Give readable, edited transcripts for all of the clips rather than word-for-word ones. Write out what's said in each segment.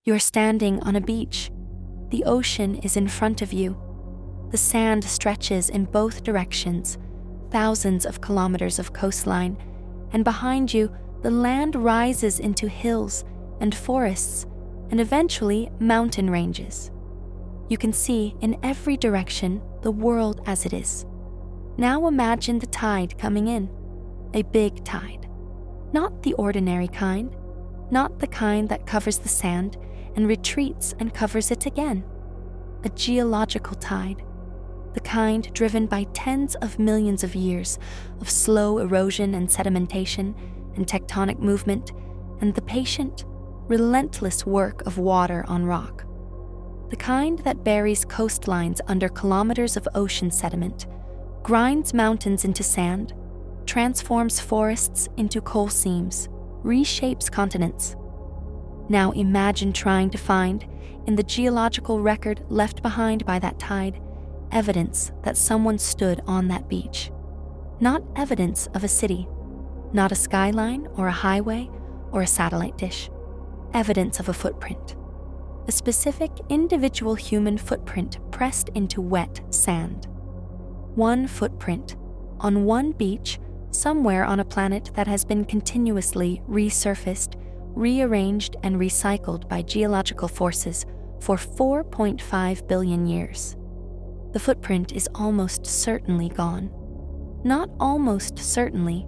You're standing on a beach. The ocean is in front of you. The sand stretches in both directions, thousands of kilometers of coastline, and behind you, the land rises into hills and forests and eventually mountain ranges. You can see in every direction the world as it is. Now imagine the tide coming in, a big tide. Not the ordinary kind, not the kind that covers the sand and retreats and covers it again. A geological tide, the kind driven by tens of millions of years of slow erosion and sedimentation and tectonic movement and the patient, relentless work of water on rock. The kind that buries coastlines under kilometers of ocean sediment, grinds mountains into sand, transforms forests into coal seams, reshapes continents. Now imagine trying to find, in the geological record left behind by that tide, evidence that someone stood on that beach. Not evidence of a city, not a skyline or a highway or a satellite dish. Evidence of a footprint. A specific individual human footprint pressed into wet sand. One footprint on one beach somewhere on a planet that has been continuously resurfaced, rearranged, and recycled by geological forces for 4.5 billion years. The footprint is almost certainly gone. Not almost certainly,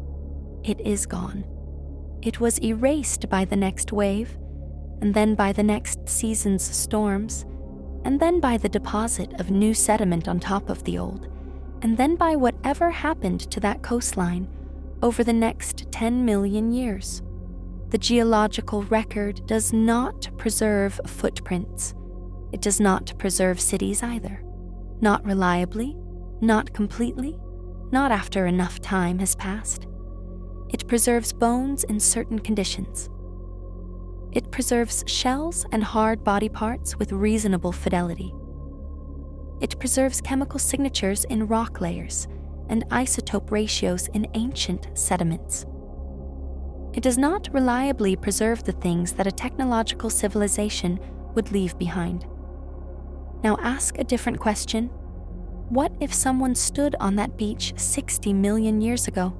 it is gone. It was erased by the next wave, and then by the next season's storms, and then by the deposit of new sediment on top of the old, and then by whatever happened to that coastline over the next 10 million years. The geological record does not preserve footprints. It does not preserve cities either. Not reliably, not completely, not after enough time has passed. It preserves bones in certain conditions. It preserves shells and hard body parts with reasonable fidelity. It preserves chemical signatures in rock layers and isotope ratios in ancient sediments. It does not reliably preserve the things that a technological civilization would leave behind. Now ask a different question. What if someone stood on that beach 60 million years ago?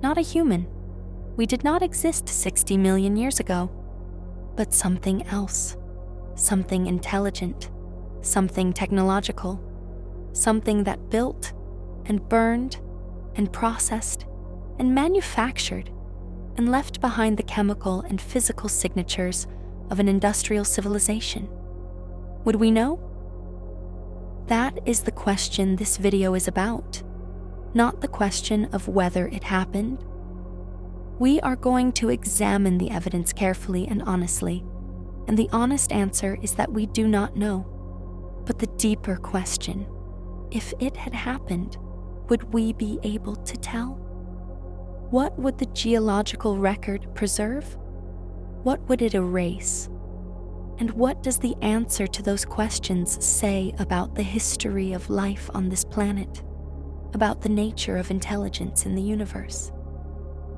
Not a human. We did not exist 60 million years ago. But something else. Something intelligent. Something technological. Something that built and burned and processed and manufactured and left behind the chemical and physical signatures of an industrial civilization. Would we know? That is the question this video is about, not the question of whether it happened. We are going to examine the evidence carefully and honestly, and the honest answer is that we do not know. But the deeper question, if it had happened, would we be able to tell? What would the geological record preserve? What would it erase? And what does the answer to those questions say about the history of life on this planet, about the nature of intelligence in the universe,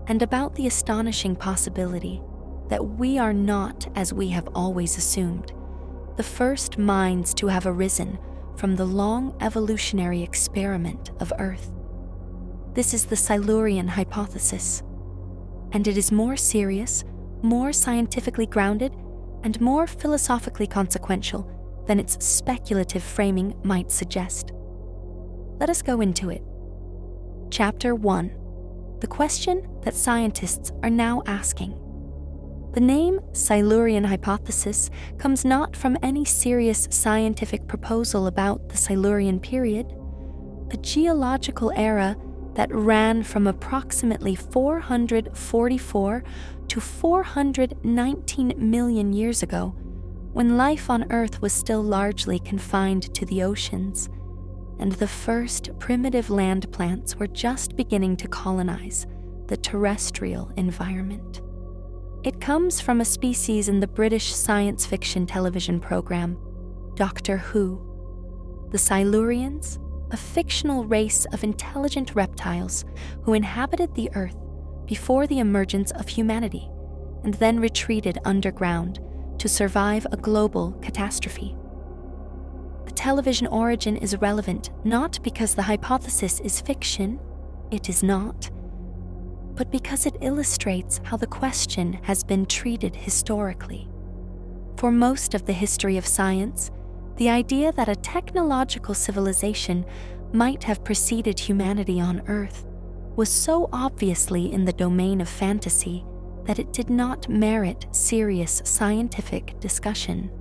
and about the astonishing possibility that we are not, as we have always assumed, the first minds to have arisen from the long evolutionary experiment of Earth? This is the Silurian Hypothesis, and it is more serious, more scientifically grounded, and more philosophically consequential than its speculative framing might suggest. Let us go into it. Chapter 1. The question that scientists are now asking. The name Silurian Hypothesis comes not from any serious scientific proposal about the Silurian period, a geological era that ran from approximately 444 to 419 million years ago, when life on Earth was still largely confined to the oceans, and the first primitive land plants were just beginning to colonize the terrestrial environment. It comes from a species in the British science fiction television program, Doctor Who. The Silurians, a fictional race of intelligent reptiles who inhabited the Earth before the emergence of humanity, and then retreated underground to survive a global catastrophe. The television origin is relevant not because the hypothesis is fiction, it is not, but because it illustrates how the question has been treated historically. For most of the history of science, the idea that a technological civilization might have preceded humanity on Earth was so obviously in the domain of fantasy that it did not merit serious scientific discussion.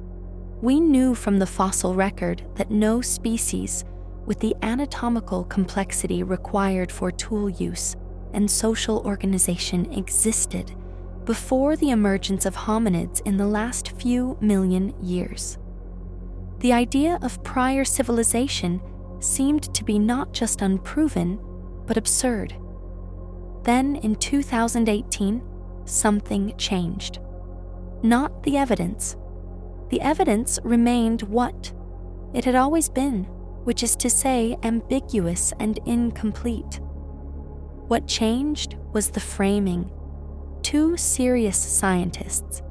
We knew from the fossil record that no species, with the anatomical complexity required for tool use and social organization, existed before the emergence of hominids in the last few million years. The idea of prior civilization seemed to be not just unproven, but absurd. Then, in 2018, something changed. Not the evidence. The evidence remained what it had always been, which is to say, ambiguous and incomplete. What changed was the framing. Two serious scientists,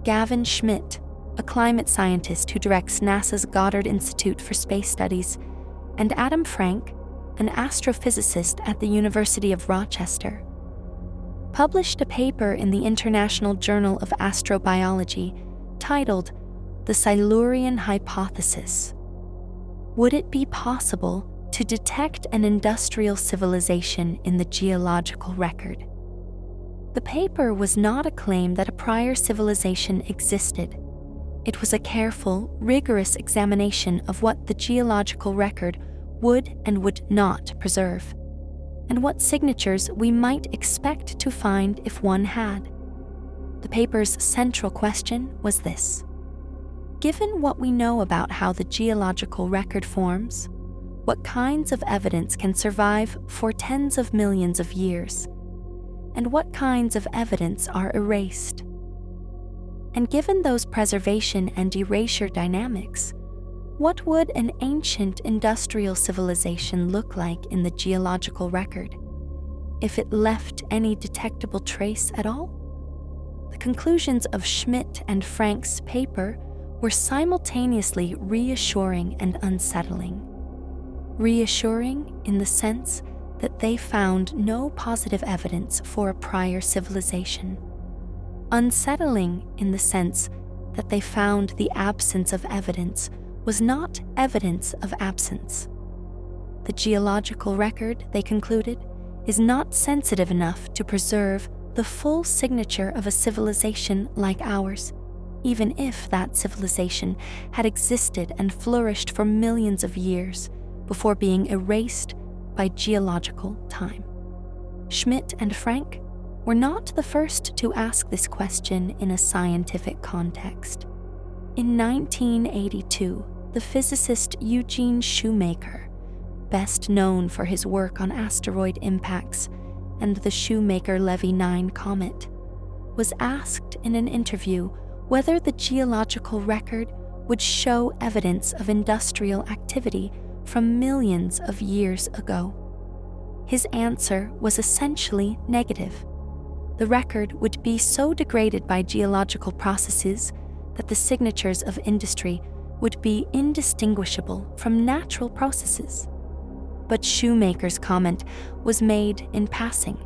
Gavin Schmidt, a climate scientist who directs NASA's Goddard Institute for Space Studies, and Adam Frank, an astrophysicist at the University of Rochester, published a paper in the International Journal of Astrobiology titled The Silurian Hypothesis. Would it be possible to detect an industrial civilization in the geological record? The paper was not a claim that a prior civilization existed. It was a careful, rigorous examination of what the geological record would and would not preserve, and what signatures we might expect to find if one had. The paper's central question was this: given what we know about how the geological record forms, what kinds of evidence can survive for tens of millions of years, and what kinds of evidence are erased? And given those preservation and erasure dynamics, what would an ancient industrial civilization look like in the geological record, if it left any detectable trace at all? The conclusions of Schmidt and Frank's paper were simultaneously reassuring and unsettling. Reassuring in the sense that they found no positive evidence for a prior civilization. Unsettling in the sense that they found the absence of evidence was not evidence of absence. The geological record, they concluded, is not sensitive enough to preserve the full signature of a civilization like ours, even if that civilization had existed and flourished for millions of years before being erased by geological time. Schmidt and Frank were not the first to ask this question in a scientific context. In 1982, the physicist Eugene Shoemaker, best known for his work on asteroid impacts and the Shoemaker-Levy 9 comet, was asked in an interview whether the geological record would show evidence of industrial activity from millions of years ago. His answer was essentially negative. The record would be so degraded by geological processes that the signatures of industry would be indistinguishable from natural processes. But Shoemaker's comment was made in passing,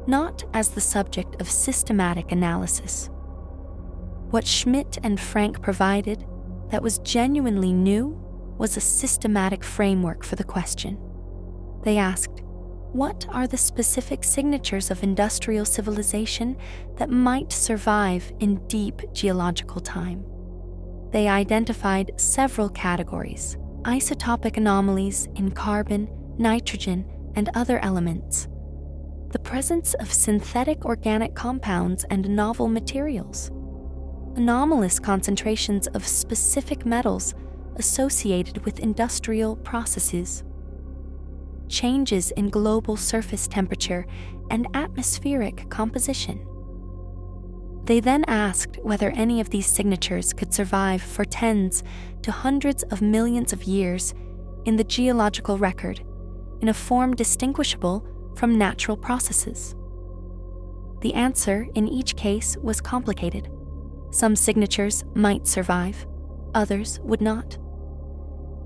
not as the subject of systematic analysis. What Schmidt and Frank provided that was genuinely new was a systematic framework for the question. They asked, what are the specific signatures of industrial civilization that might survive in deep geological time? They identified several categories: isotopic anomalies in carbon, nitrogen, and other elements, the presence of synthetic organic compounds and novel materials, anomalous concentrations of specific metals associated with industrial processes, changes in global surface temperature and atmospheric composition. They then asked whether any of these signatures could survive for tens to hundreds of millions of years in the geological record in a form distinguishable from natural processes. The answer in each case was complicated. Some signatures might survive, others would not.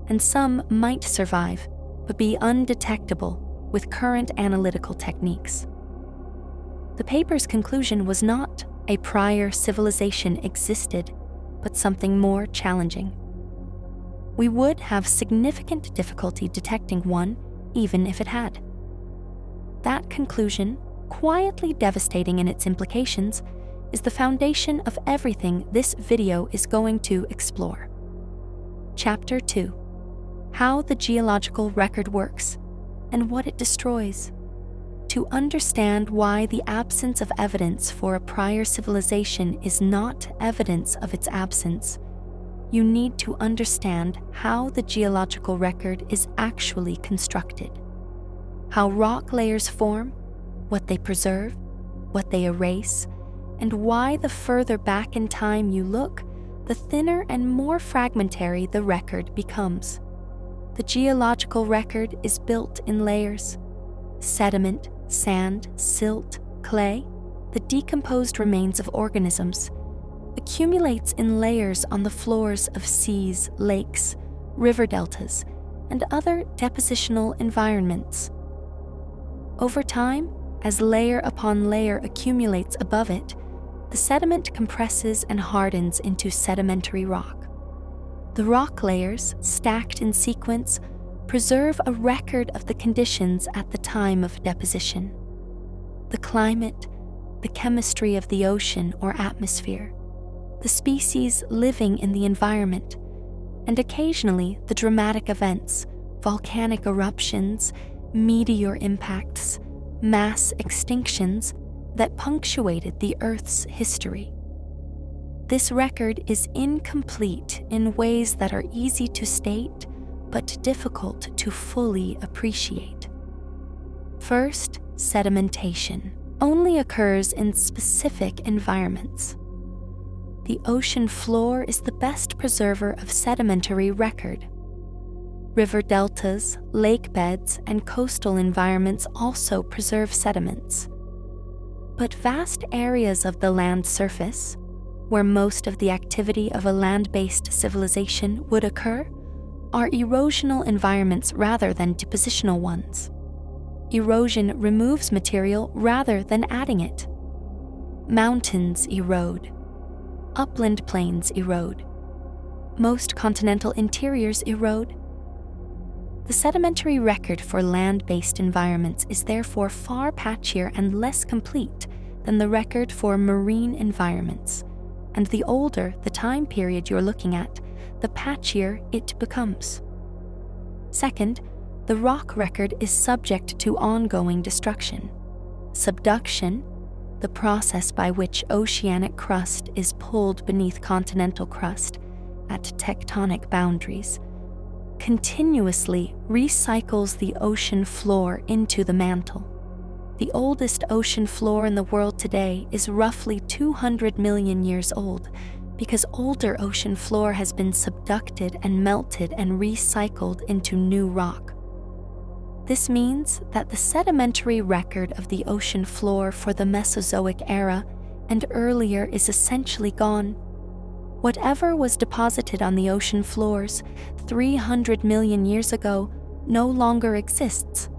And some might survive, but be undetectable with current analytical techniques. The paper's conclusion was not a prior civilization existed, but something more challenging. We would have significant difficulty detecting one, even if it had. That conclusion, quietly devastating in its implications, is the foundation of everything this video is going to explore. Chapter 2: How the geological record works and what it destroys. To understand why the absence of evidence for a prior civilization is not evidence of its absence, you need to understand how the geological record is actually constructed. How rock layers form, what they preserve, what they erase, and why the further back in time you look, the thinner and more fragmentary the record becomes. The geological record is built in layers: sediment, sand, silt, clay, the decomposed remains of organisms, accumulates in layers on the floors of seas, lakes, river deltas, and other depositional environments. Over time, as layer upon layer accumulates above it, the sediment compresses and hardens into sedimentary rock. The rock layers, stacked in sequence, preserve a record of the conditions at the time of deposition: the climate, the chemistry of the ocean or atmosphere, the species living in the environment, and occasionally the dramatic events, volcanic eruptions, meteor impacts, mass extinctions that punctuated the Earth's history. This record is incomplete in ways that are easy to state but difficult to fully appreciate. First, sedimentation only occurs in specific environments. The ocean floor is the best preserver of sedimentary record. River deltas, lake beds, and coastal environments also preserve sediments. But vast areas of the land surface, where most of the activity of a land-based civilization would occur, are erosional environments rather than depositional ones. Erosion removes material rather than adding it. Mountains erode. Upland plains erode. Most continental interiors erode. The sedimentary record for land-based environments is therefore far patchier and less complete than the record for marine environments, and the older the time period you're looking at, the patchier it becomes. Second, the rock record is subject to ongoing destruction. Subduction, the process by which oceanic crust is pulled beneath continental crust at tectonic boundaries, continuously recycles the ocean floor into the mantle. The oldest ocean floor in the world today is roughly 200 million years old, because older ocean floor has been subducted and melted and recycled into new rock. This means that the sedimentary record of the ocean floor for the Mesozoic era and earlier is essentially gone. Whatever was deposited on the ocean floors 300 million years ago no longer exists.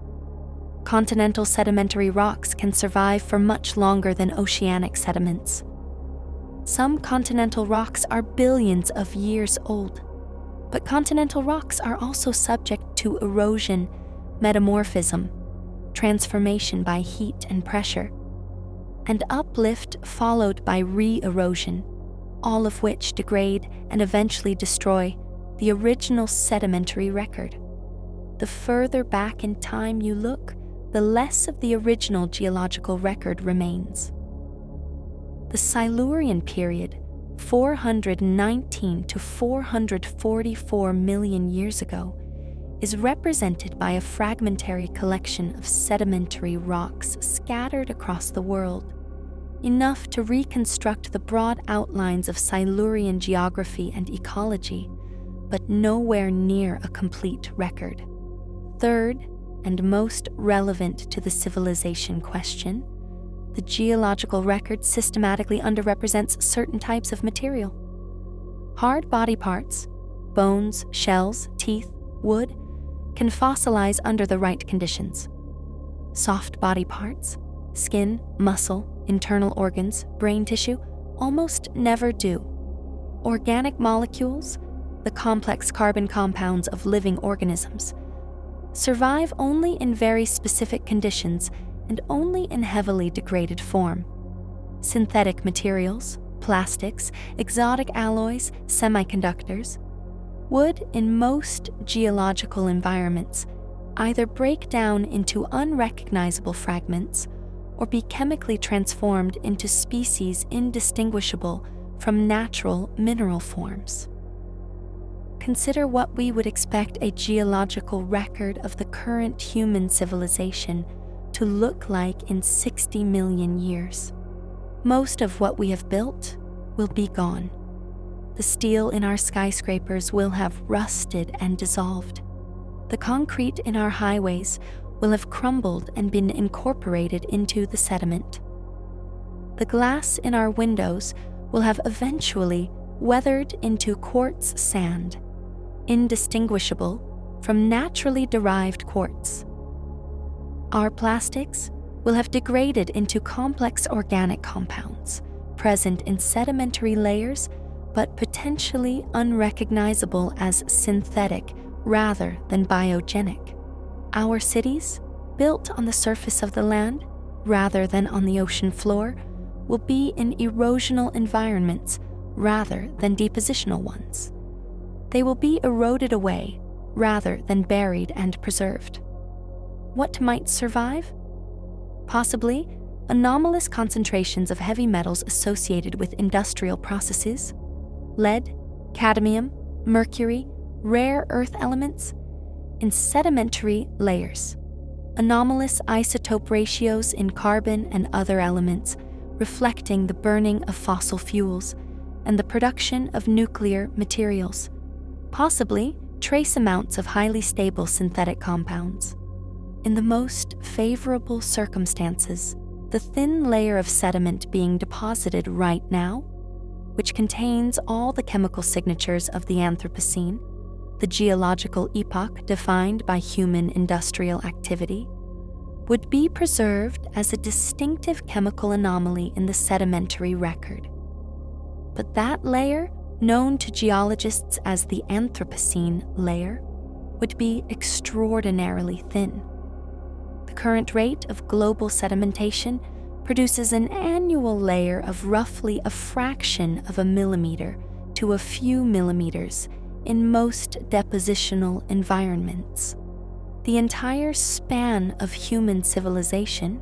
Continental sedimentary rocks can survive for much longer than oceanic sediments. Some continental rocks are billions of years old, but continental rocks are also subject to erosion, metamorphism, transformation by heat and pressure, and uplift followed by re-erosion, all of which degrade and eventually destroy the original sedimentary record. The further back in time you look, the less of the original geological record remains. The Silurian period, 419 to 444 million years ago, is represented by a fragmentary collection of sedimentary rocks scattered across the world, enough to reconstruct the broad outlines of Silurian geography and ecology, but nowhere near a complete record. Third, and most relevant to the civilization question, the geological record systematically underrepresents certain types of material. Hard body parts, bones, shells, teeth, wood, can fossilize under the right conditions. Soft body parts, skin, muscle, internal organs, brain tissue, almost never do. Organic molecules, the complex carbon compounds of living organisms, survive only in very specific conditions and only in heavily degraded form. Synthetic materials, plastics, exotic alloys, semiconductors, would, in most geological environments, either break down into unrecognizable fragments or be chemically transformed into species indistinguishable from natural mineral forms. Consider what we would expect a geological record of the current human civilization to look like in 60 million years. Most of what we have built will be gone. The steel in our skyscrapers will have rusted and dissolved. The concrete in our highways will have crumbled and been incorporated into the sediment. The glass in our windows will have eventually weathered into quartz sand, indistinguishable from naturally derived quartz. Our plastics will have degraded into complex organic compounds, present in sedimentary layers, but potentially unrecognizable as synthetic rather than biogenic. Our cities, built on the surface of the land rather than on the ocean floor, will be in erosional environments rather than depositional ones. They will be eroded away rather than buried and preserved. What might survive? Possibly anomalous concentrations of heavy metals associated with industrial processes, lead, cadmium, mercury, rare earth elements, in sedimentary layers, anomalous isotope ratios in carbon and other elements reflecting the burning of fossil fuels and the production of nuclear materials, possibly trace amounts of highly stable synthetic compounds. In the most favorable circumstances, the thin layer of sediment being deposited right now, which contains all the chemical signatures of the Anthropocene, the geological epoch defined by human industrial activity, would be preserved as a distinctive chemical anomaly in the sedimentary record. But that layer, known to geologists as the Anthropocene layer, would be extraordinarily thin. The current rate of global sedimentation produces an annual layer of roughly a fraction of a millimeter to a few millimeters in most depositional environments. The entire span of human civilization,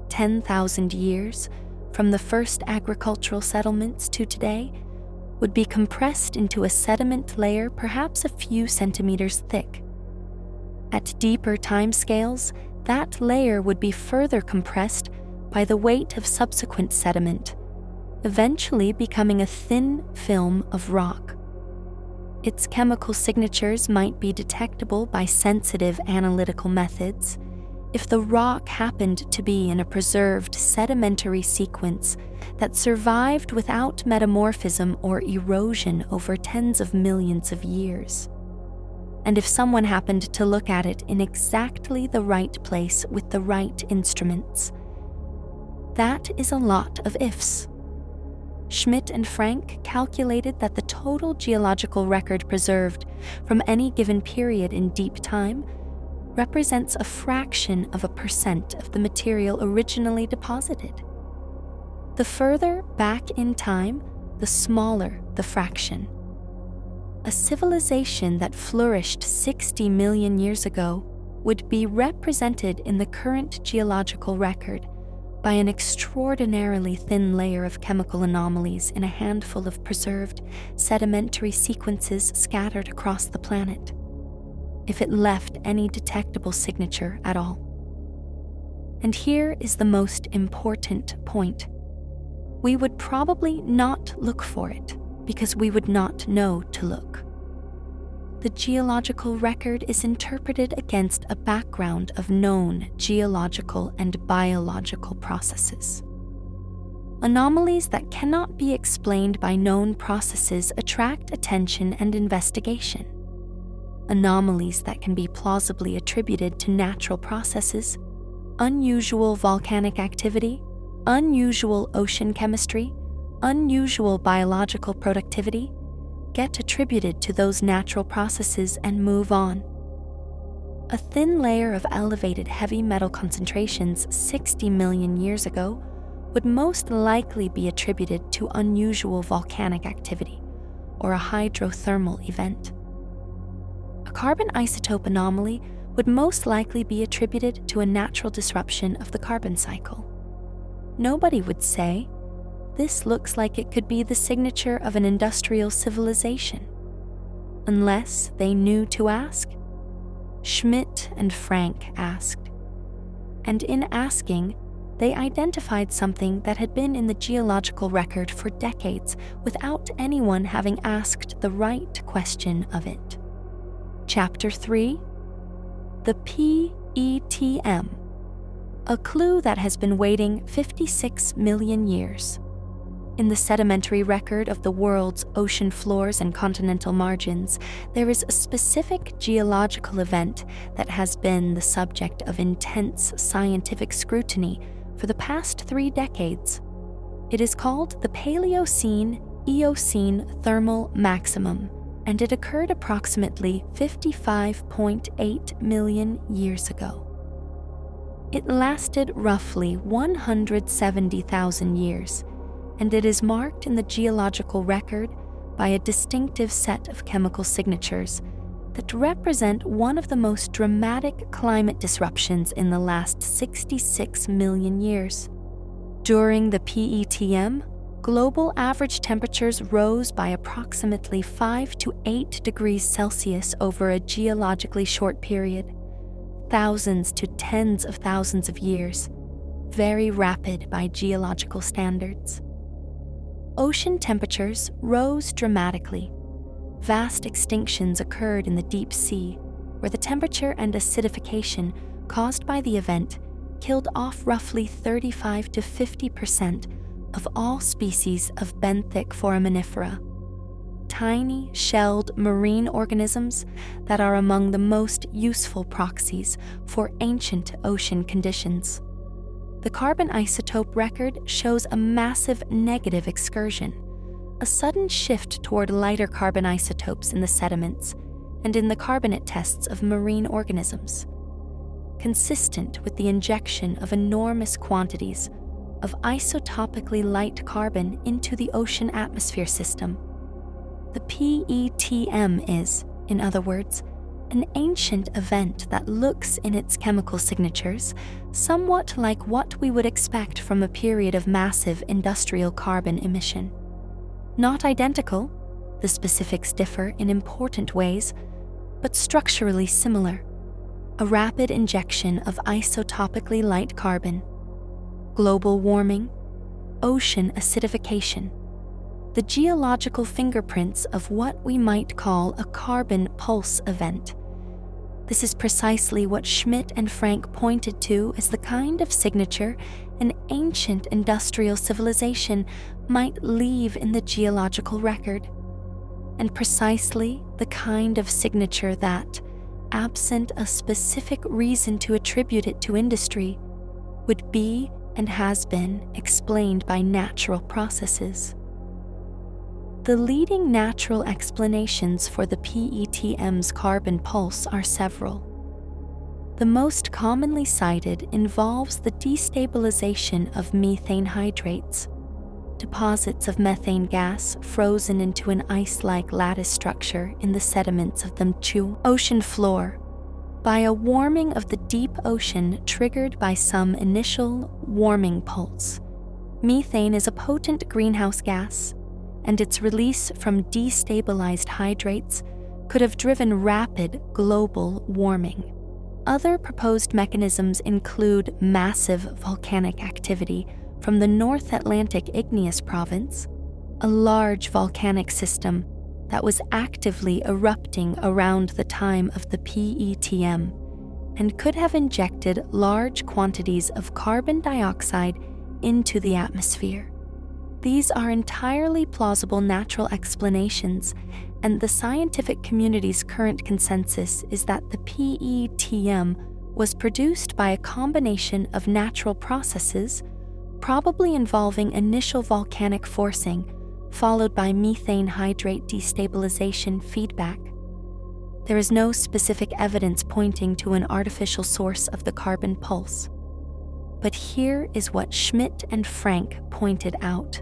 10,000 years from the first agricultural settlements to today, would be compressed into a sediment layer perhaps a few centimeters thick. At deeper timescales, that layer would be further compressed by the weight of subsequent sediment, eventually becoming a thin film of rock. Its chemical signatures might be detectable by sensitive analytical methods if the rock happened to be in a preserved sedimentary sequence that survived without metamorphism or erosion over tens of millions of years. And if someone happened to look at it in exactly the right place with the right instruments. That is a lot of ifs. Schmidt and Frank calculated that the total geological record preserved from any given period in deep time represents a fraction of a percent of the material originally deposited. The further back in time, the smaller the fraction. A civilization that flourished 60 million years ago would be represented in the current geological record by an extraordinarily thin layer of chemical anomalies in a handful of preserved sedimentary sequences scattered across the planet, if it left any detectable signature at all. And here is the most important point. We would probably not look for it because we would not know to look. The geological record is interpreted against a background of known geological and biological processes. Anomalies that cannot be explained by known processes attract attention and investigation. Anomalies that can be plausibly attributed to natural processes, unusual volcanic activity, unusual ocean chemistry, unusual biological productivity, get attributed to those natural processes and move on. A thin layer of elevated heavy metal concentrations 60 million years ago would most likely be attributed to unusual volcanic activity or a hydrothermal event. A carbon isotope anomaly would most likely be attributed to a natural disruption of the carbon cycle. Nobody would say, "This looks like it could be the signature of an industrial civilization," unless they knew to ask. Schmidt and Frank asked, and in asking, they identified something that had been in the geological record for decades without anyone having asked the right question of it. Chapter 3: The PETM, a clue that has been waiting 56 million years. In the sedimentary record of the world's ocean floors and continental margins, there is a specific geological event that has been the subject of intense scientific scrutiny for the past 3 decades. It is called the Paleocene-Eocene thermal maximum, and it occurred approximately 55.8 million years ago. It lasted roughly 170,000 years, and it is marked in the geological record by a distinctive set of chemical signatures that represent one of the most dramatic climate disruptions in the last 66 million years. During the PETM, global average temperatures rose by approximately 5 to 8 degrees Celsius over a geologically short period, thousands to tens of thousands of years, very rapid by geological standards. Ocean temperatures rose dramatically. Vast extinctions occurred in the deep sea, where the temperature and acidification caused by the event killed off roughly 35 to 50% of all species of benthic foraminifera, tiny shelled marine organisms that are among the most useful proxies for ancient ocean conditions. The carbon isotope record shows a massive negative excursion, a sudden shift toward lighter carbon isotopes in the sediments and in the carbonate tests of marine organisms, consistent with the injection of enormous quantities of isotopically light carbon into the ocean atmosphere system. The PETM is, in other words, an ancient event that looks in its chemical signatures somewhat like what we would expect from a period of massive industrial carbon emission. Not identical, the specifics differ in important ways, but structurally similar. A rapid injection of isotopically light carbon, global warming, ocean acidification, the geological fingerprints of what we might call a carbon pulse event. This is precisely what Schmidt and Frank pointed to as the kind of signature an ancient industrial civilization might leave in the geological record, and precisely the kind of signature that, absent a specific reason to attribute it to industry, would be and has been explained by natural processes. The leading natural explanations for the PETM's carbon pulse are several. The most commonly cited involves the destabilization of methane hydrates, deposits of methane gas frozen into an ice-like lattice structure in the sediments of the Mchu ocean floor, by a warming of the deep ocean triggered by some initial warming pulse. Methane is a potent greenhouse gas, and its release from destabilized hydrates could have driven rapid global warming. Other proposed mechanisms include massive volcanic activity from the North Atlantic Igneous Province, a large volcanic system that was actively erupting around the time of the PETM and could have injected large quantities of carbon dioxide into the atmosphere. These are entirely plausible natural explanations, and the scientific community's current consensus is that the PETM was produced by a combination of natural processes, probably involving initial volcanic forcing, followed by methane hydrate destabilization feedback. There is no specific evidence pointing to an artificial source of the carbon pulse. But here is what Schmidt and Frank pointed out.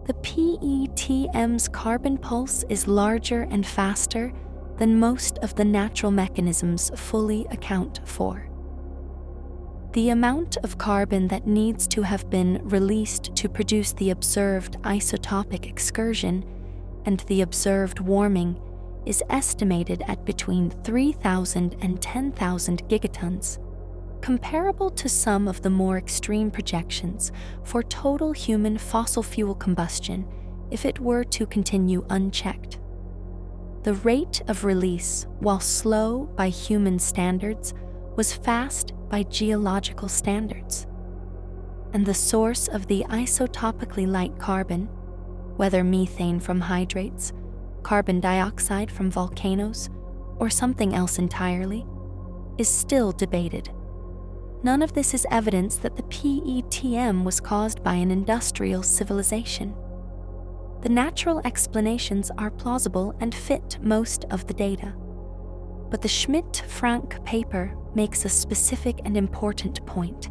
The PETM's carbon pulse is larger and faster than most of the natural mechanisms fully account for. The amount of carbon that needs to have been released to produce the observed isotopic excursion and the observed warming is estimated at between 3,000 and 10,000 gigatons, comparable to some of the more extreme projections for total human fossil fuel combustion if it were to continue unchecked. The rate of release, while slow by human standards, was fast by geological standards. And the source of the isotopically light carbon, whether methane from hydrates, carbon dioxide from volcanoes, or something else entirely, is still debated. None of this is evidence that the PETM was caused by an industrial civilization. The natural explanations are plausible and fit most of the data. But the Schmidt-Frank paper makes a specific and important point.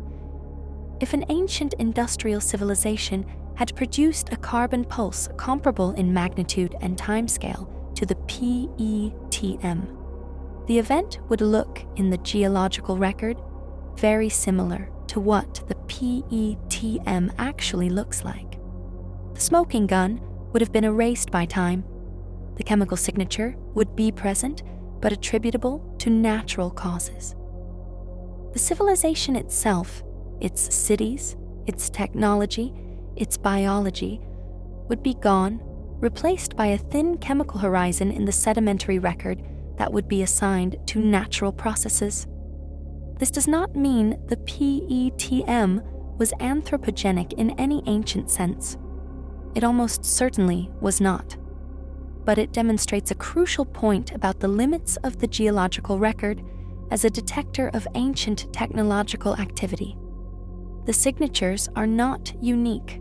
If an ancient industrial civilization had produced a carbon pulse comparable in magnitude and timescale to the PETM, the event would look, in the geological record, very similar to what the PETM actually looks like. The smoking gun would have been erased by time. The chemical signature would be present, but attributable to natural causes. The civilization itself, its cities, its technology, its biology, would be gone, replaced by a thin chemical horizon in the sedimentary record that would be assigned to natural processes. This does not mean the PETM was anthropogenic in any ancient sense. It almost certainly was not. But it demonstrates a crucial point about the limits of the geological record as a detector of ancient technological activity. The signatures are not unique.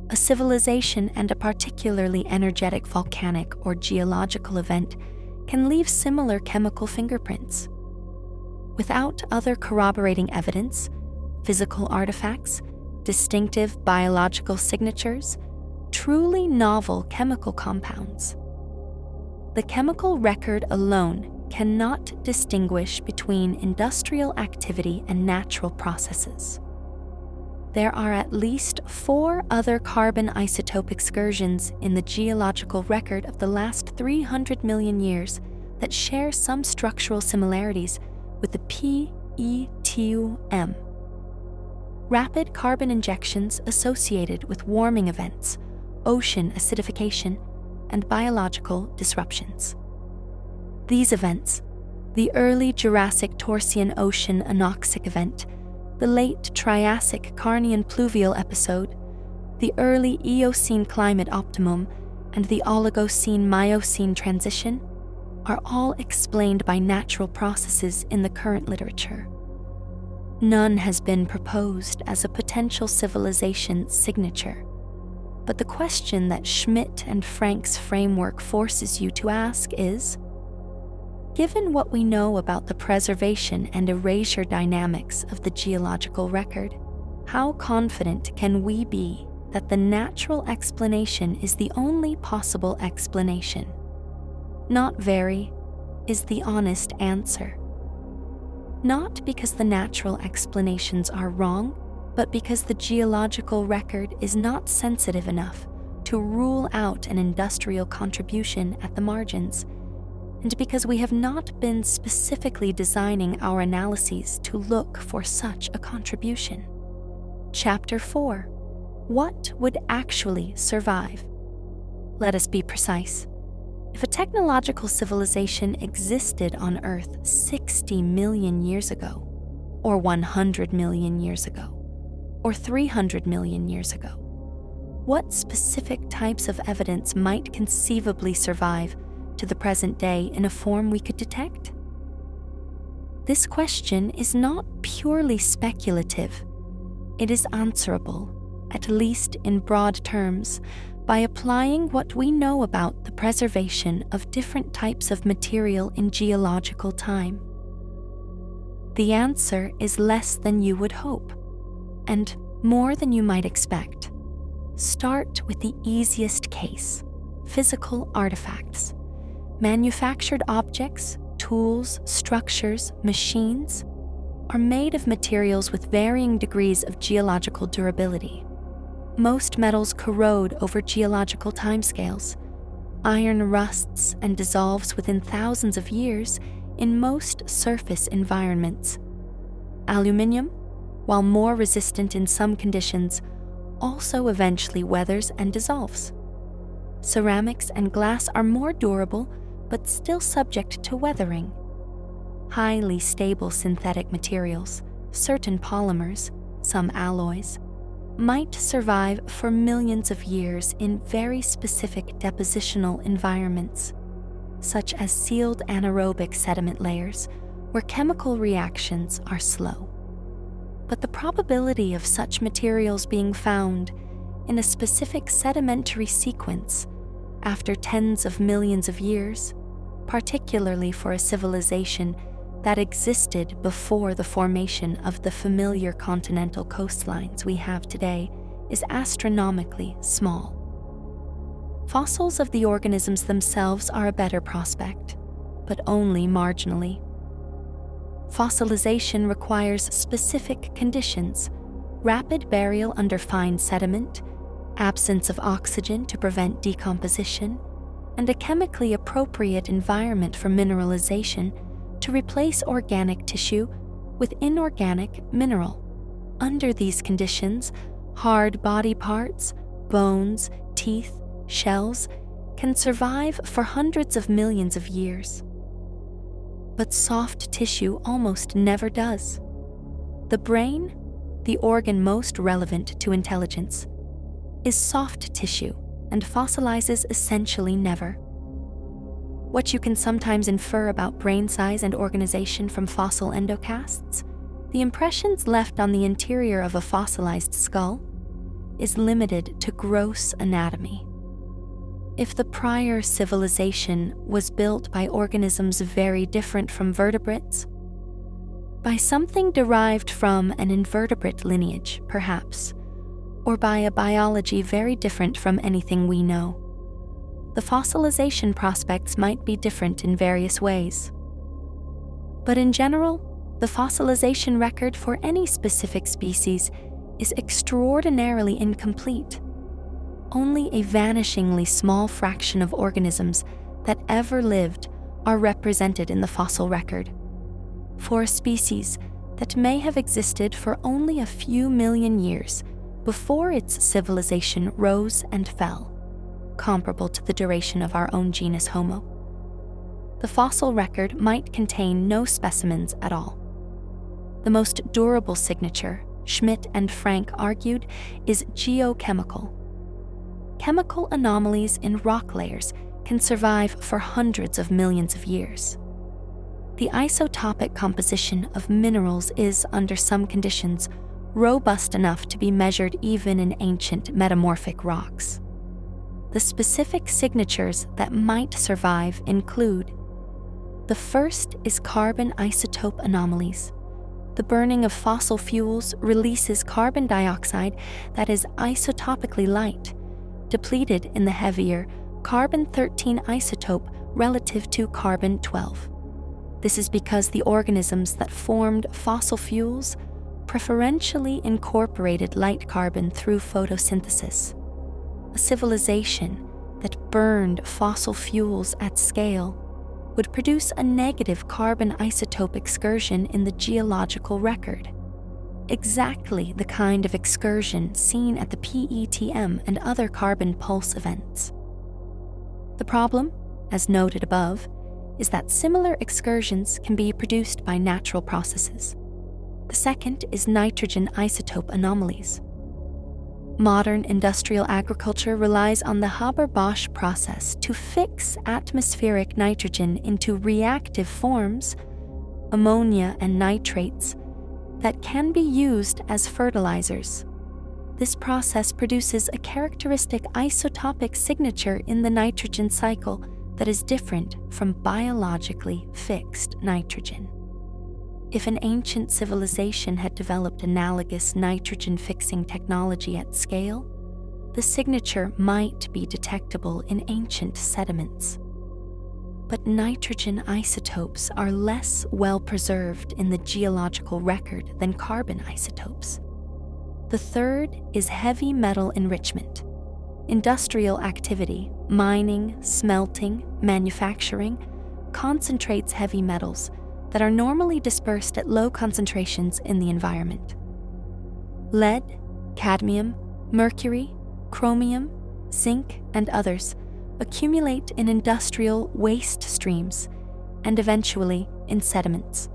A civilization and a particularly energetic volcanic or geological event can leave similar chemical fingerprints. Without other corroborating evidence, physical artifacts, distinctive biological signatures, truly novel chemical compounds. The chemical record alone cannot distinguish between industrial activity and natural processes. There are at least 4 other carbon isotope excursions in the geological record of the last 300 million years that share some structural similarities with the PETM. Rapid carbon injections associated with warming events, ocean acidification, and biological disruptions. These events, the early Jurassic Torsian Ocean anoxic event, the late Triassic Carnian pluvial episode, the early Eocene climate optimum, and the Oligocene-Miocene transition, are all explained by natural processes in the current literature. None has been proposed as a potential civilization signature. But the question that Schmidt and Frank's framework forces you to ask is, given what we know about the preservation and erasure dynamics of the geological record, how confident can we be that the natural explanation is the only possible explanation? Not very is the honest answer. Not because the natural explanations are wrong, but because the geological record is not sensitive enough to rule out an industrial contribution at the margins, and because we have not been specifically designing our analyses to look for such a contribution. Chapter 4. What would actually survive? Let us be precise. If a technological civilization existed on Earth 60 million years ago, or 100 million years ago, or 300 million years ago, what specific types of evidence might conceivably survive to the present day in a form we could detect? This question is not purely speculative. It is answerable, at least in broad terms, by applying what we know about the preservation of different types of material in geological time. The answer is less than you would hope, and more than you might expect. Start with the easiest case: physical artifacts. Manufactured objects, tools, structures, machines are made of materials with varying degrees of geological durability. Most metals corrode over geological timescales. Iron rusts and dissolves within thousands of years in most surface environments. Aluminium, while more resistant in some conditions, also eventually weathers and dissolves. Ceramics and glass are more durable, but still subject to weathering. Highly stable synthetic materials, certain polymers, some alloys, might survive for millions of years in very specific depositional environments, such as sealed anaerobic sediment layers, where chemical reactions are slow. But the probability of such materials being found in a specific sedimentary sequence after tens of millions of years, particularly for a civilization that existed before the formation of the familiar continental coastlines we have today, is astronomically small. Fossils of the organisms themselves are a better prospect, but only marginally. Fossilization requires specific conditions: rapid burial under fine sediment, absence of oxygen to prevent decomposition, and a chemically appropriate environment for mineralization to replace organic tissue with inorganic mineral. Under these conditions, hard body parts, bones, teeth, shells can survive for hundreds of millions of years. But soft tissue almost never does. The brain, the organ most relevant to intelligence, is soft tissue and fossilizes essentially never. What you can sometimes infer about brain size and organization from fossil endocasts, the impressions left on the interior of a fossilized skull, is limited to gross anatomy. If the prior civilization was built by organisms very different from vertebrates, by something derived from an invertebrate lineage, perhaps, or by a biology very different from anything we know, the fossilization prospects might be different in various ways. But in general, the fossilization record for any specific species is extraordinarily incomplete. Only a vanishingly small fraction of organisms that ever lived are represented in the fossil record. For a species that may have existed for only a few million years before its civilization rose and fell, comparable to the duration of our own genus Homo, the fossil record might contain no specimens at all. The most durable signature, Schmidt and Frank argued, is geochemical. Chemical anomalies in rock layers can survive for hundreds of millions of years. The isotopic composition of minerals is, under some conditions, robust enough to be measured even in ancient metamorphic rocks. The specific signatures that might survive include: the first is carbon isotope anomalies. The burning of fossil fuels releases carbon dioxide that is isotopically light, depleted in the heavier carbon-13 isotope relative to carbon-12. This is because the organisms that formed fossil fuels preferentially incorporated light carbon through photosynthesis. A civilization that burned fossil fuels at scale would produce a negative carbon isotope excursion in the geological record, exactly the kind of excursion seen at the PETM and other carbon pulse events. The problem, as noted above, is that similar excursions can be produced by natural processes. The second is nitrogen isotope anomalies. Modern industrial agriculture relies on the Haber-Bosch process to fix atmospheric nitrogen into reactive forms, ammonia and nitrates, that can be used as fertilizers. This process produces a characteristic isotopic signature in the nitrogen cycle that is different from biologically fixed nitrogen. If an ancient civilization had developed analogous nitrogen-fixing technology at scale, the signature might be detectable in ancient sediments. But nitrogen isotopes are less well preserved in the geological record than carbon isotopes. The third is heavy metal enrichment. Industrial activity, mining, smelting, manufacturing, concentrates heavy metals that are normally dispersed at low concentrations in the environment. Lead, cadmium, mercury, chromium, zinc, and others accumulate in industrial waste streams and eventually in sediments.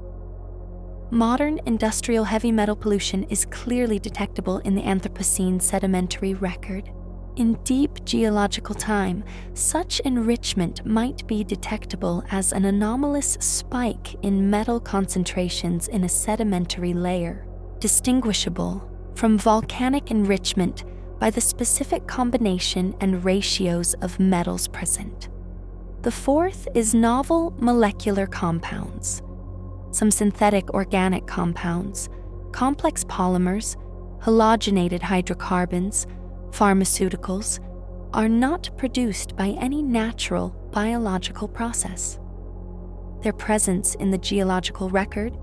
Modern industrial heavy metal pollution is clearly detectable in the Anthropocene sedimentary record. In deep geological time, such enrichment might be detectable as an anomalous spike in metal concentrations in a sedimentary layer, distinguishable from volcanic enrichment by the specific combination and ratios of metals present. The fourth is novel molecular compounds. Some synthetic organic compounds, complex polymers, halogenated hydrocarbons, pharmaceuticals, are not produced by any natural biological process. Their presence in the geological record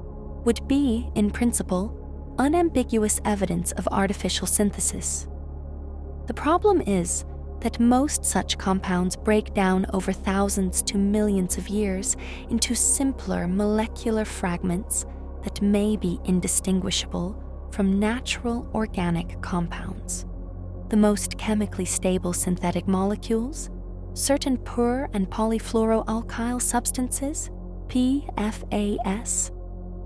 would be, in principle, unambiguous evidence of artificial synthesis. The problem is that most such compounds break down over thousands to millions of years into simpler molecular fragments that may be indistinguishable from natural organic compounds. The most chemically stable synthetic molecules, certain pure and polyfluoroalkyl substances, PFAS,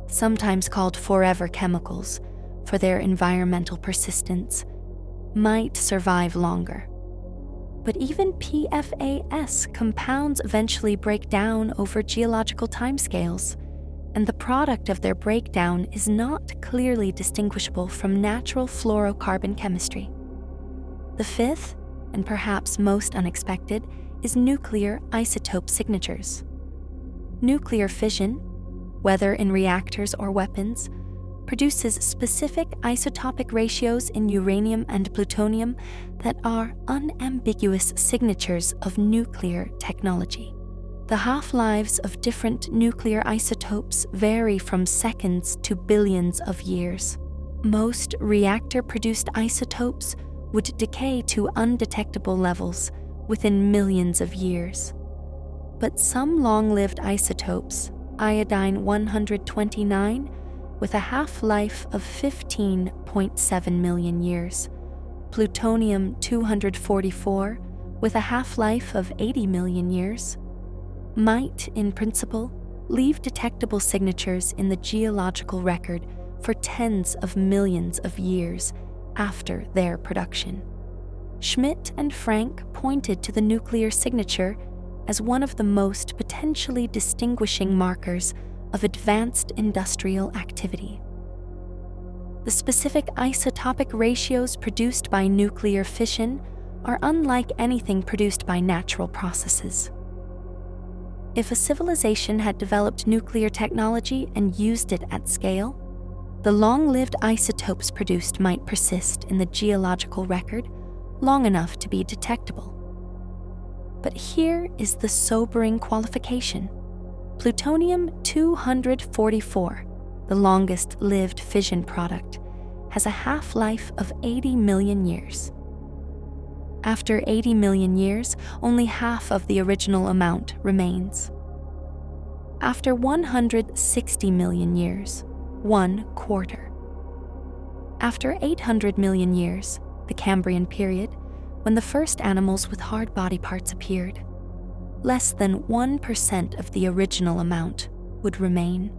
sometimes called forever chemicals for their environmental persistence, might survive longer. But even PFAS compounds eventually break down over geological timescales, and the product of their breakdown is not clearly distinguishable from natural fluorocarbon chemistry. The fifth, and perhaps most unexpected, is nuclear isotope signatures. Nuclear fission, whether in reactors or weapons, produces specific isotopic ratios in uranium and plutonium that are unambiguous signatures of nuclear technology. The half-lives of different nuclear isotopes vary from seconds to billions of years. Most reactor-produced isotopes would decay to undetectable levels within millions of years. But some long-lived isotopes, iodine-129, with a half-life of 15.7 million years, plutonium-244, with a half-life of 80 million years, might, in principle, leave detectable signatures in the geological record for tens of millions of years after their production. Schmidt and Frank pointed to the nuclear signature as one of the most potentially distinguishing markers of advanced industrial activity. The specific isotopic ratios produced by nuclear fission are unlike anything produced by natural processes. If a civilization had developed nuclear technology and used it at scale, the long-lived isotopes produced might persist in the geological record long enough to be detectable. But here is the sobering qualification. Plutonium-244, the longest-lived fission product, has a half-life of 80 million years. After 80 million years, only half of the original amount remains. After 160 million years, 1/4. After 800 million years, the Cambrian period, when the first animals with hard body parts appeared, less than 1% of the original amount would remain.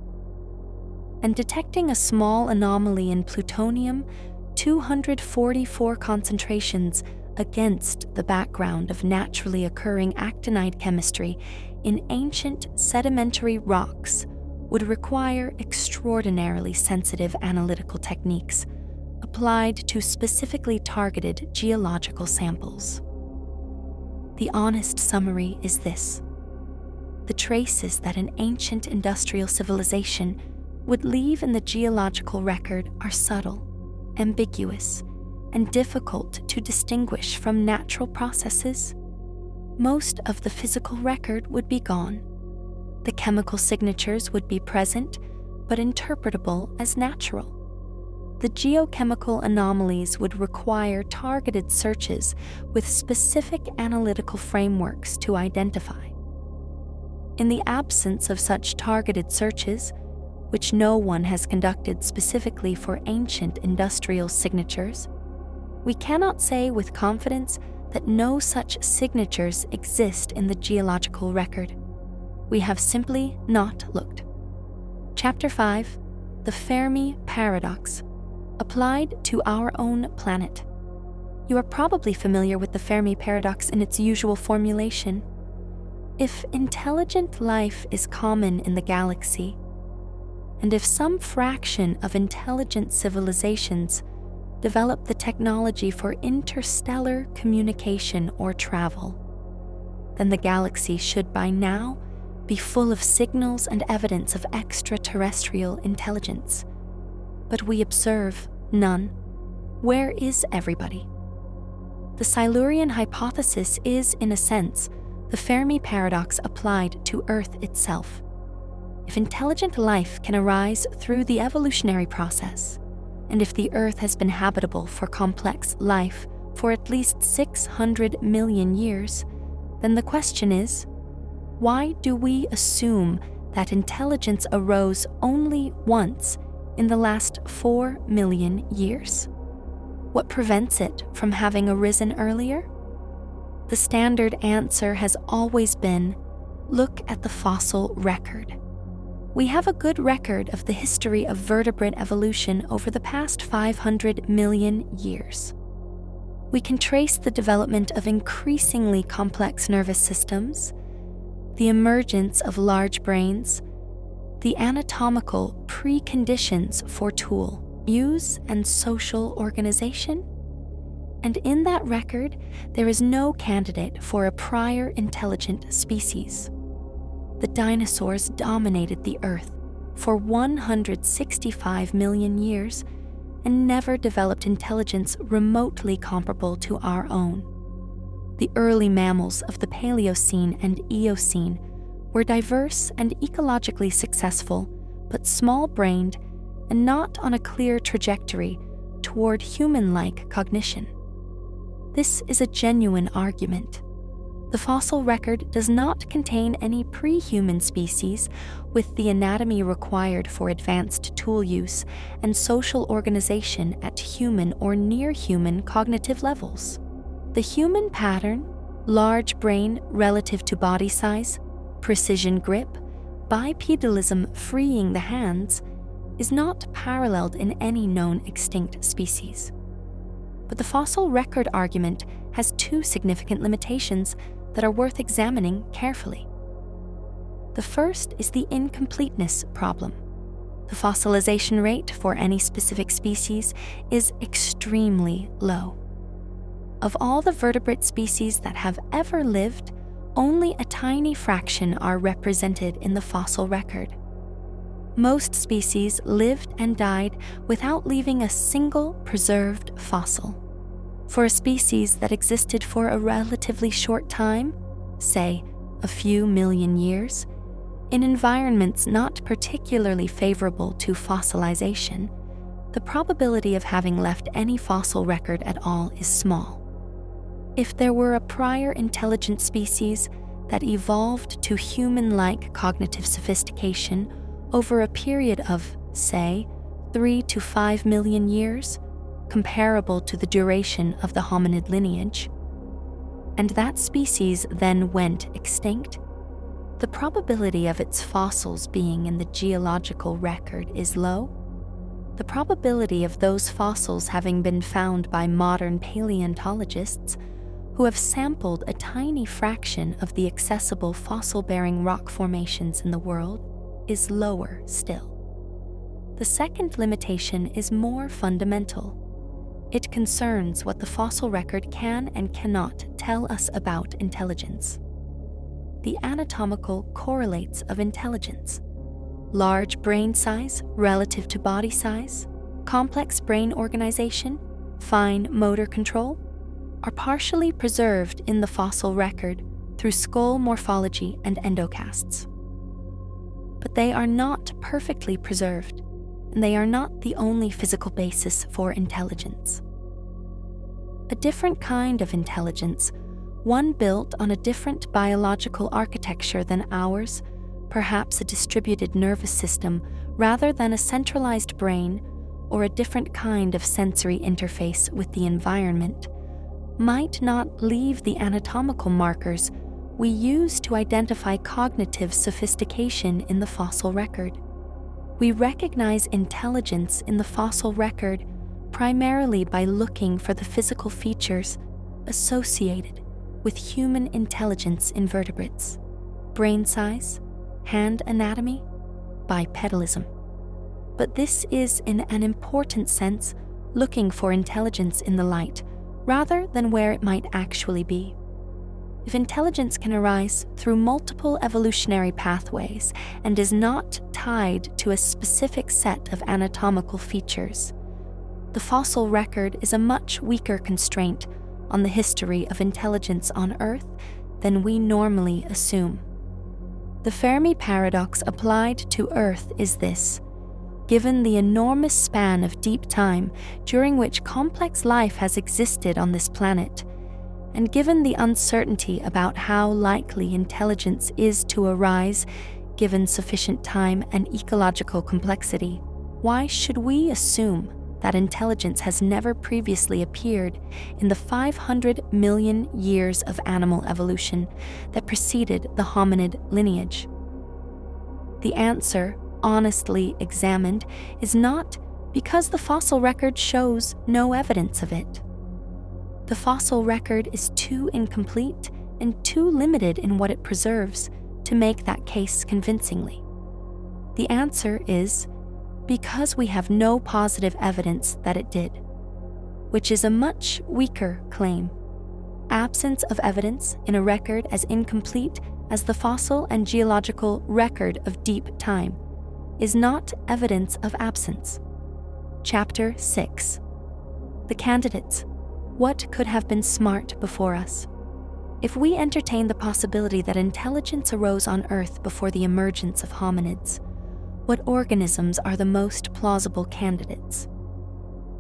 And detecting a small anomaly in plutonium 244 concentrations against the background of naturally occurring actinide chemistry in ancient sedimentary rocks would require extraordinarily sensitive analytical techniques applied to specifically targeted geological samples. The honest summary is this: the traces that an ancient industrial civilization would leave in the geological record are subtle, ambiguous, and difficult to distinguish from natural processes. Most of the physical record would be gone. The chemical signatures would be present, but interpretable as natural. The geochemical anomalies would require targeted searches with specific analytical frameworks to identify. In the absence of such targeted searches, which no one has conducted specifically for ancient industrial signatures, we cannot say with confidence that no such signatures exist in the geological record. We have simply not looked. Chapter 5: The Fermi Paradox, applied to our own planet. You are probably familiar with the Fermi paradox in its usual formulation. If intelligent life is common in the galaxy, and if some fraction of intelligent civilizations develop the technology for interstellar communication or travel, then the galaxy should by now be full of signals and evidence of extraterrestrial intelligence. But we observe none. Where is everybody? The Silurian Hypothesis is, in a sense, the Fermi paradox applied to Earth itself. If intelligent life can arise through the evolutionary process, and if the Earth has been habitable for complex life for at least 600 million years, then the question is, why do we assume that intelligence arose only once in the last 4 million years? What prevents it from having arisen earlier? The standard answer has always been, look at the fossil record. We have a good record of the history of vertebrate evolution over the past 500 million years. We can trace the development of increasingly complex nervous systems, the emergence of large brains, the anatomical preconditions for tool use and social organization. And in that record, there is no candidate for a prior intelligent species. The dinosaurs dominated the Earth for 165 million years and never developed intelligence remotely comparable to our own. The early mammals of the Paleocene and Eocene were diverse and ecologically successful, but small-brained and not on a clear trajectory toward human-like cognition. This is a genuine argument. The fossil record does not contain any pre-human species with the anatomy required for advanced tool use and social organization at human or near-human cognitive levels. The human pattern, large brain relative to body size, precision grip, bipedalism freeing the hands, is not paralleled in any known extinct species. But the fossil record argument has two significant limitations that are worth examining carefully. The first is the incompleteness problem. The fossilization rate for any specific species is extremely low. Of all the vertebrate species that have ever lived, only a tiny fraction are represented in the fossil record. Most species lived and died without leaving a single preserved fossil. For a species that existed for a relatively short time, say a few million years, in environments not particularly favorable to fossilization, the probability of having left any fossil record at all is small. If there were a prior intelligent species that evolved to human-like cognitive sophistication over a period of, say, 3 to 5 million years, comparable to the duration of the hominid lineage, and that species then went extinct, the probability of its fossils being in the geological record is low. The probability of those fossils having been found by modern paleontologists, who have sampled a tiny fraction of the accessible fossil-bearing rock formations in the world, is lower still. The second limitation is more fundamental. It concerns what the fossil record can and cannot tell us about intelligence. The anatomical correlates of intelligence, large brain size relative to body size, complex brain organization, fine motor control, are partially preserved in the fossil record through skull morphology and endocasts. But they are not perfectly preserved, and they are not the only physical basis for intelligence. A different kind of intelligence, one built on a different biological architecture than ours, perhaps a distributed nervous system rather than a centralized brain, or a different kind of sensory interface with the environment, might not leave the anatomical markers we use to identify cognitive sophistication in the fossil record. We recognize intelligence in the fossil record primarily by looking for the physical features associated with human intelligence in vertebrates: brain size, hand anatomy, bipedalism. But this is, in an important sense, looking for intelligence in the light, rather than where it might actually be. If intelligence can arise through multiple evolutionary pathways and is not tied to a specific set of anatomical features, the fossil record is a much weaker constraint on the history of intelligence on Earth than we normally assume. The Fermi paradox applied to Earth is this: given the enormous span of deep time during which complex life has existed on this planet, and given the uncertainty about how likely intelligence is to arise given sufficient time and ecological complexity, why should we assume that intelligence has never previously appeared in the 500 million years of animal evolution that preceded the hominid lineage? The answer, honestly examined, is not because the fossil record shows no evidence of it. The fossil record is too incomplete and too limited in what it preserves to make that case convincingly. The answer is because we have no positive evidence that it did, which is a much weaker claim. Absence of evidence in a record as incomplete as the fossil and geological record of deep time is not evidence of absence. Chapter 6. The candidates. What could have been smart before us? If we entertain the possibility that intelligence arose on Earth before the emergence of hominids, what organisms are the most plausible candidates?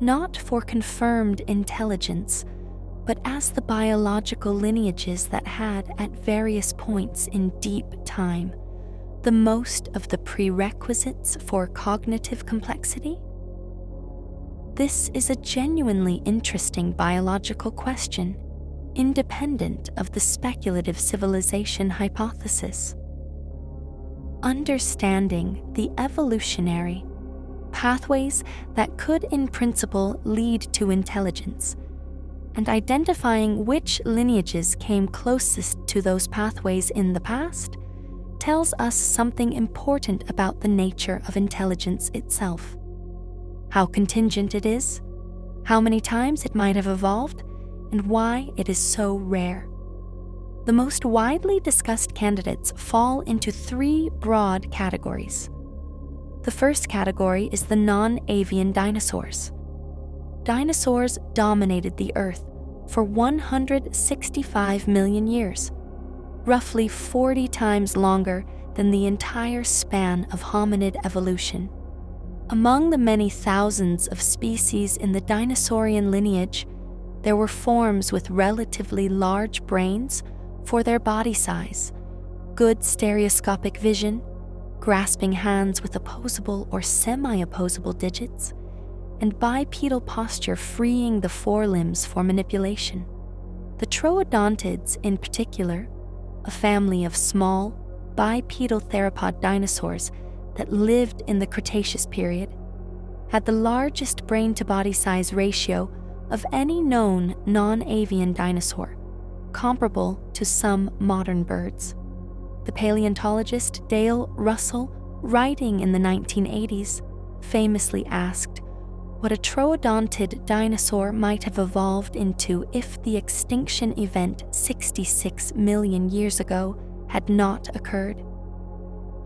Not for confirmed intelligence, but as the biological lineages that had, at various points in deep time, the most of the prerequisites for cognitive complexity? This is a genuinely interesting biological question, independent of the speculative civilization hypothesis. Understanding the evolutionary pathways that could in principle lead to intelligence, and identifying which lineages came closest to those pathways in the past, tells us something important about the nature of intelligence itself. How contingent it is, how many times it might have evolved, and why it is so rare. The most widely discussed candidates fall into three broad categories. The first category is the non-avian dinosaurs. Dinosaurs dominated the Earth for 165 million years, roughly 40 times longer than the entire span of hominid evolution. Among the many thousands of species in the dinosaurian lineage, there were forms with relatively large brains for their body size, good stereoscopic vision, grasping hands with opposable or semi-opposable digits, and bipedal posture freeing the forelimbs for manipulation. The troodontids in particular, a family of small, bipedal theropod dinosaurs that lived in the Cretaceous period, had the largest brain-to-body size ratio of any known non-avian dinosaur, comparable to some modern birds. The paleontologist Dale Russell, writing in the 1980s, famously asked what a troodontid dinosaur might have evolved into if the extinction event 66 million years ago had not occurred.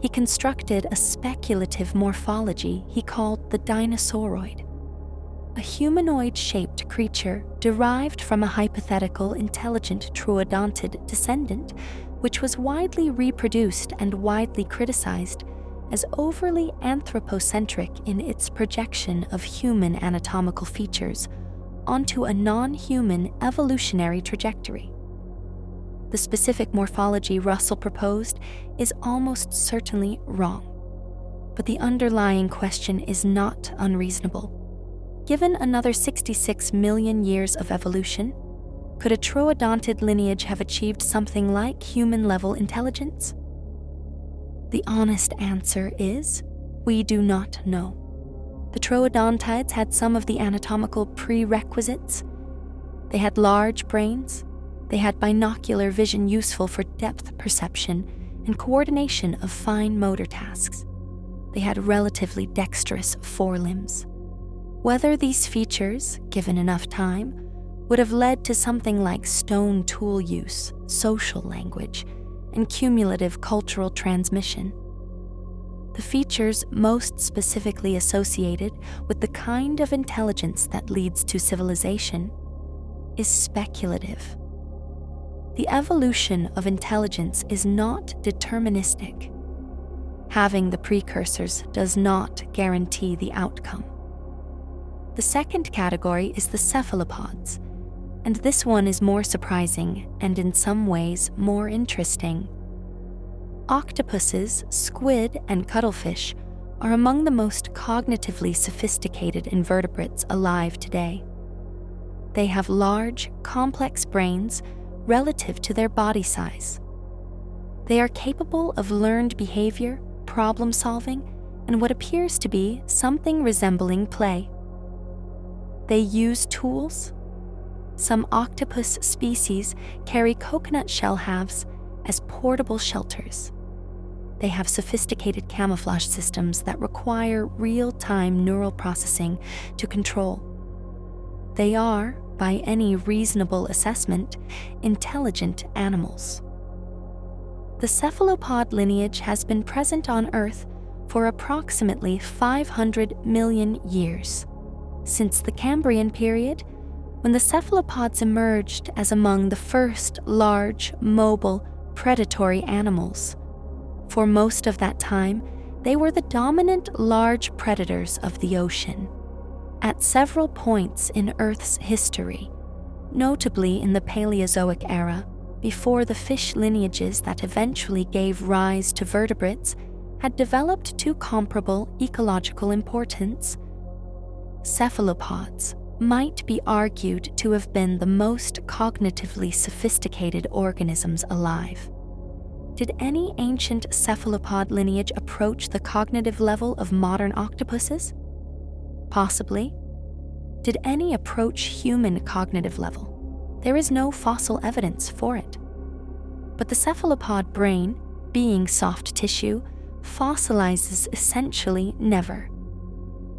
He constructed a speculative morphology he called the dinosauroid, a humanoid-shaped creature derived from a hypothetical intelligent troodontid descendant, which was widely reproduced and widely criticized as overly anthropocentric in its projection of human anatomical features onto a non-human evolutionary trajectory. The specific morphology Russell proposed is almost certainly wrong, but the underlying question is not unreasonable. Given another 66 million years of evolution, could a troodontid lineage have achieved something like human-level intelligence? The honest answer is, we do not know. The troodontids had some of the anatomical prerequisites. They had large brains. They had binocular vision useful for depth perception and coordination of fine motor tasks. They had relatively dexterous forelimbs. Whether these features, given enough time, would have led to something like stone tool use, social language, and cumulative cultural transmission. The features most specifically associated with the kind of intelligence that leads to civilization is speculative. The evolution of intelligence is not deterministic. Having the precursors does not guarantee the outcome. The second category is the cephalopods, and this one is more surprising and in some ways more interesting. Octopuses, squid, and cuttlefish are among the most cognitively sophisticated invertebrates alive today. They have large, complex brains relative to their body size. They are capable of learned behavior, problem solving, and what appears to be something resembling play. They use tools. Some octopus species carry coconut shell halves as portable shelters. They have sophisticated camouflage systems that require real-time neural processing to control. They are, by any reasonable assessment, intelligent animals. The cephalopod lineage has been present on Earth for approximately 500 million years, since the Cambrian period, when the cephalopods emerged as among the first large, mobile, predatory animals. For most of that time, they were the dominant large predators of the ocean. At several points in Earth's history, notably in the Paleozoic era, before the fish lineages that eventually gave rise to vertebrates had developed to comparable ecological importance, cephalopods might be argued to have been the most cognitively sophisticated organisms alive. Did any ancient cephalopod lineage approach the cognitive level of modern octopuses? Possibly. Did any approach human cognitive level? There is no fossil evidence for it. But the cephalopod brain, being soft tissue, fossilizes essentially never.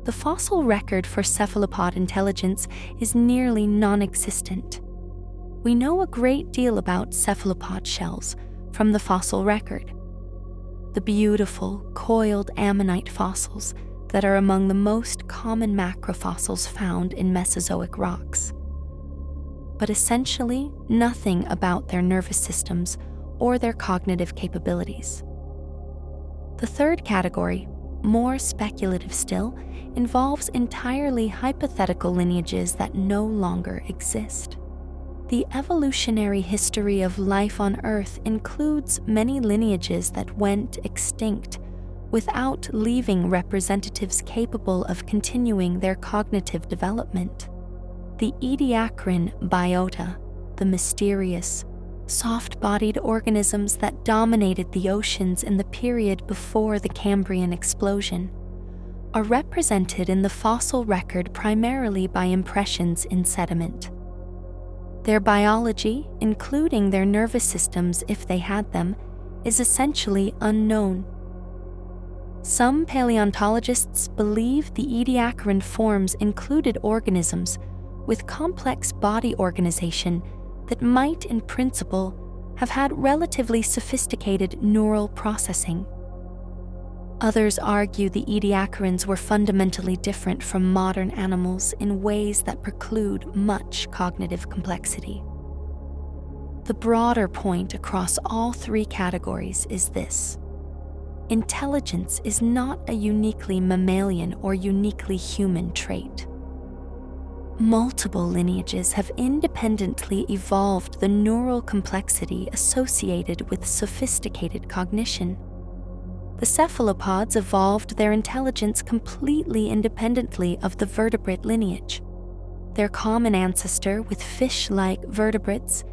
The fossil record for cephalopod intelligence is nearly non-existent. We know a great deal about cephalopod shells from the fossil record. The beautiful, coiled ammonite fossils that are among the most common macrofossils found in Mesozoic rocks. But essentially nothing about their nervous systems or their cognitive capabilities. The third category, more speculative still, involves entirely hypothetical lineages that no longer exist. The evolutionary history of life on Earth includes many lineages that went extinct without leaving representatives capable of continuing their cognitive development. The Ediacaran biota, the mysterious, soft-bodied organisms that dominated the oceans in the period before the Cambrian explosion, are represented in the fossil record primarily by impressions in sediment. Their biology, including their nervous systems if they had them, is essentially unknown. Some paleontologists believe the Ediacaran forms included organisms with complex body organization that might, in principle, have had relatively sophisticated neural processing. Others argue the Ediacarans were fundamentally different from modern animals in ways that preclude much cognitive complexity. The broader point across all three categories is this: intelligence is not a uniquely mammalian or uniquely human trait. Multiple lineages have independently evolved the neural complexity associated with sophisticated cognition. The cephalopods evolved their intelligence completely independently of the vertebrate lineage. Their common ancestor with fish-like vertebrates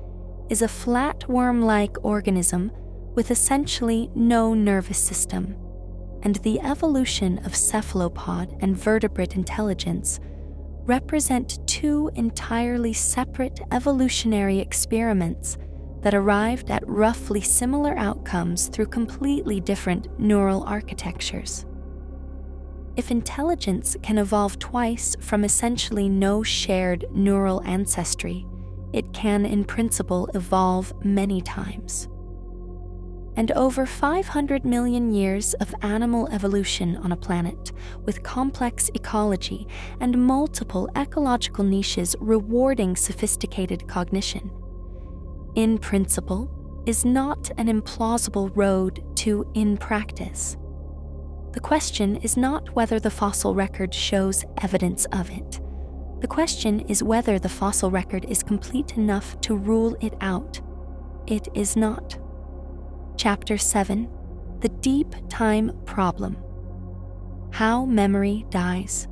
is a flat worm-like organism with essentially no nervous system, and the evolution of cephalopod and vertebrate intelligence represent two entirely separate evolutionary experiments that arrived at roughly similar outcomes through completely different neural architectures. If intelligence can evolve twice from essentially no shared neural ancestry, it can, in principle, evolve many times. And over 500 million years of animal evolution on a planet with complex ecology and multiple ecological niches rewarding sophisticated cognition, in principle, is not an implausible road to in practice. The question is not whether the fossil record shows evidence of it. The question is whether the fossil record is complete enough to rule it out. It is not. Chapter 7: The Deep Time Problem. How Memory Dies.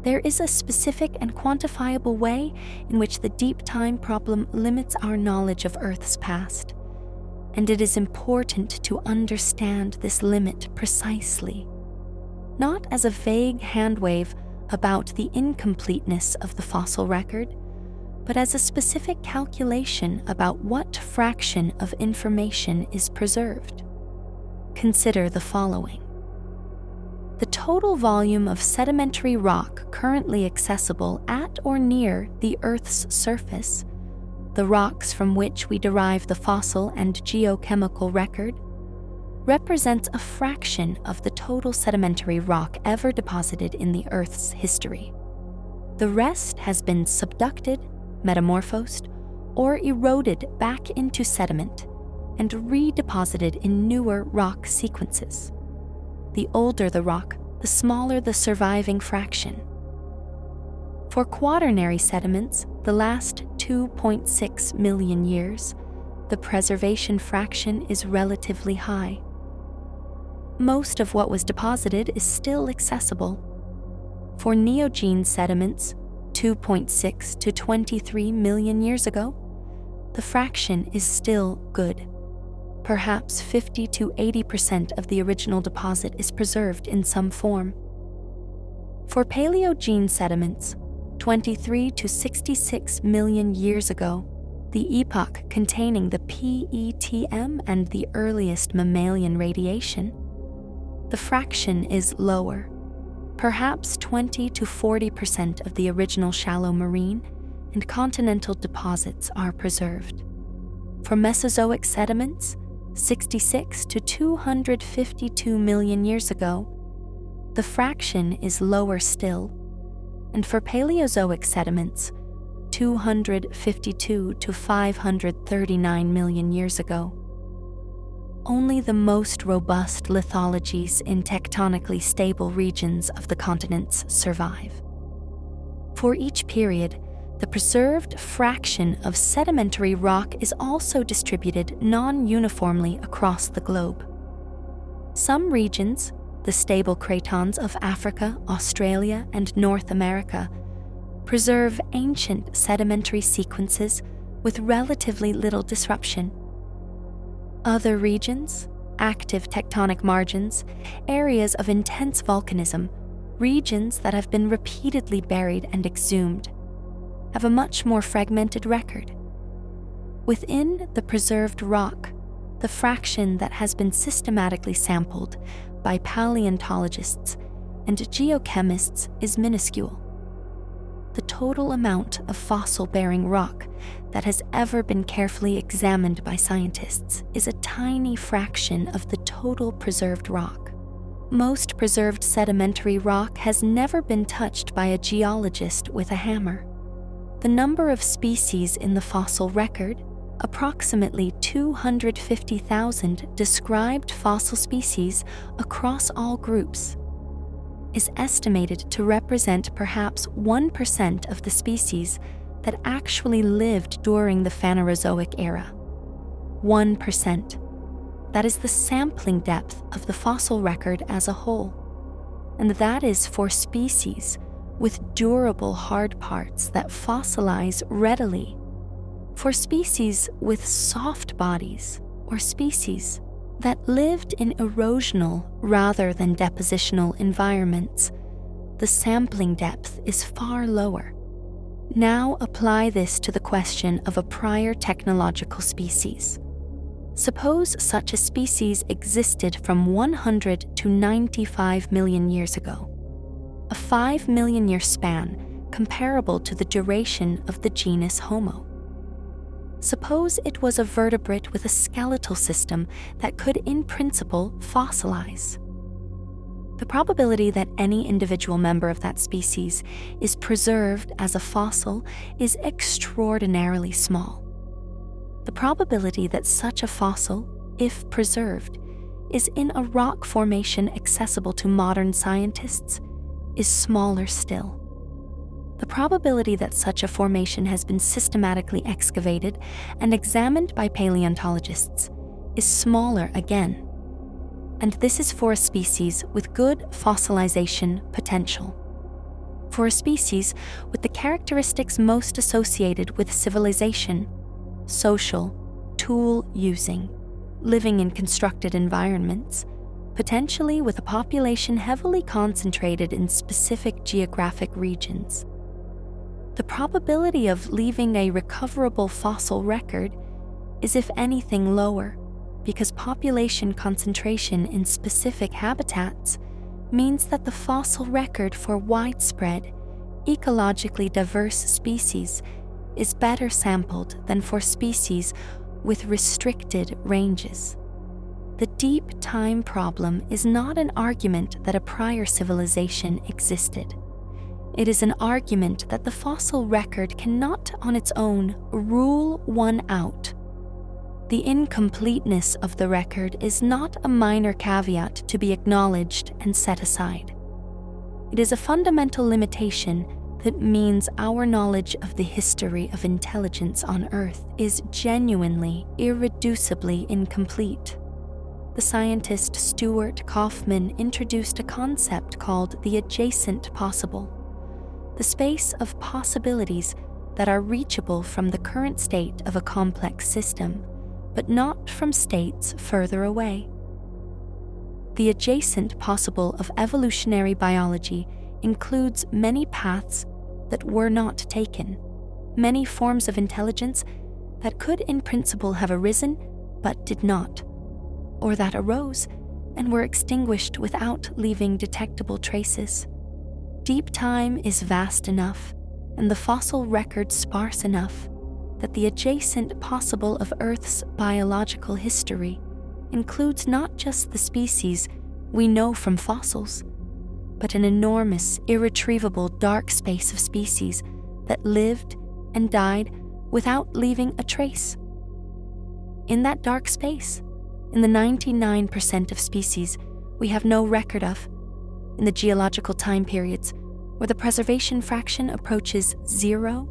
There is a specific and quantifiable way in which the deep time problem limits our knowledge of Earth's past, and it is important to understand this limit precisely, not as a vague handwave about the incompleteness of the fossil record, but as a specific calculation about what fraction of information is preserved. Consider the following. The total volume of sedimentary rock currently accessible at or near the Earth's surface, the rocks from which we derive the fossil and geochemical record, represents a fraction of the total sedimentary rock ever deposited in the Earth's history. The rest has been subducted, metamorphosed, or eroded back into sediment and redeposited in newer rock sequences. The older the rock, the smaller the surviving fraction. For quaternary sediments, the last 2.6 million years, the preservation fraction is relatively high. Most of what was deposited is still accessible. For Neogene sediments, 2.6 to 23 million years ago, the fraction is still good. Perhaps 50 to 80% of the original deposit is preserved in some form. For Paleogene sediments, 23 to 66 million years ago, the epoch containing the PETM and the earliest mammalian radiation, the fraction is lower. Perhaps 20 to 40% of the original shallow marine and continental deposits are preserved. For Mesozoic sediments, 66 to 252 million years ago, the fraction is lower still, and for Paleozoic sediments, 252 to 539 million years ago. Only the most robust lithologies in tectonically stable regions of the continents survive. For each period, the preserved fraction of sedimentary rock is also distributed non-uniformly across the globe. Some regions, the stable cratons of Africa, Australia, and North America, preserve ancient sedimentary sequences with relatively little disruption. Other regions, active tectonic margins, areas of intense volcanism, regions that have been repeatedly buried and exhumed have a much more fragmented record. Within the preserved rock, the fraction that has been systematically sampled by paleontologists and geochemists is minuscule. The total amount of fossil-bearing rock that has ever been carefully examined by scientists is a tiny fraction of the total preserved rock. Most preserved sedimentary rock has never been touched by a geologist with a hammer. The number of species in the fossil record, approximately 250,000 described fossil species across all groups, is estimated to represent perhaps 1% of the species that actually lived during the Phanerozoic era. 1%. That is the sampling depth of the fossil record as a whole. And that is for species with durable hard parts that fossilize readily. For species with soft bodies, or species that lived in erosional rather than depositional environments, the sampling depth is far lower. Now apply this to the question of a prior technological species. Suppose such a species existed from 100 to 95 million years ago, a 5 million year span comparable to the duration of the genus Homo. Suppose it was a vertebrate with a skeletal system that could, in principle, fossilize. The probability that any individual member of that species is preserved as a fossil is extraordinarily small. The probability that such a fossil, if preserved, is in a rock formation accessible to modern scientists is smaller still. The probability that such a formation has been systematically excavated and examined by paleontologists is smaller again. And this is for a species with good fossilization potential. For a species with the characteristics most associated with civilization, social, tool-using, living in constructed environments, potentially with a population heavily concentrated in specific geographic regions. The probability of leaving a recoverable fossil record is, if anything, lower, because population concentration in specific habitats means that the fossil record for widespread, ecologically diverse species is better sampled than for species with restricted ranges. The deep time problem is not an argument that a prior civilization existed. It is an argument that the fossil record cannot on its own rule one out. The incompleteness of the record is not a minor caveat to be acknowledged and set aside. It is a fundamental limitation that means our knowledge of the history of intelligence on Earth is genuinely, irreducibly incomplete. The scientist Stuart Kauffman introduced a concept called the adjacent possible, the space of possibilities that are reachable from the current state of a complex system, but not from states further away. The adjacent possible of evolutionary biology includes many paths that were not taken, many forms of intelligence that could in principle have arisen but did not, or that arose and were extinguished without leaving detectable traces. Deep time is vast enough, and the fossil record sparse enough, that the adjacent possible of Earth's biological history includes not just the species we know from fossils, but an enormous, irretrievable dark space of species that lived and died without leaving a trace. In that dark space, in the 99% of species we have no record of, in the geological time periods where the preservation fraction approaches 0,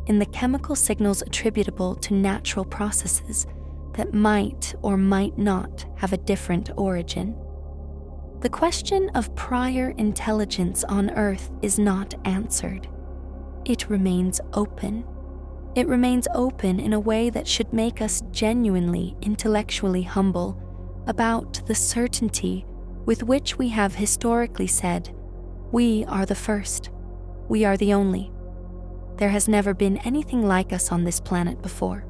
in the chemical signals attributable to natural processes that might or might not have a different origin. The question of prior intelligence on Earth is not answered. It remains open. It remains open in a way that should make us genuinely intellectually humble about the certainty with which we have historically said, We are the first. We are the only. There has never been anything like us on this planet before.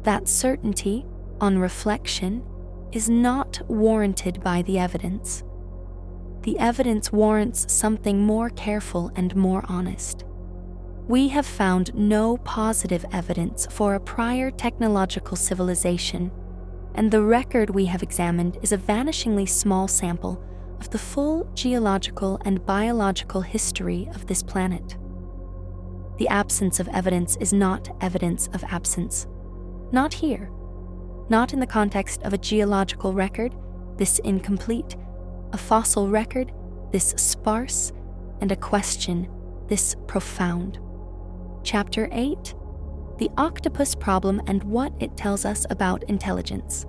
That certainty, on reflection, is not warranted by the evidence. The evidence warrants something more careful and more honest. We have found no positive evidence for a prior technological civilization, and the record we have examined is a vanishingly small sample of the full geological and biological history of this planet. The absence of evidence is not evidence of absence. Not here. Not in the context of a geological record, this incomplete, a fossil record, this sparse, and a question, this profound. Chapter 8: The Octopus Problem and What It Tells Us About Intelligence.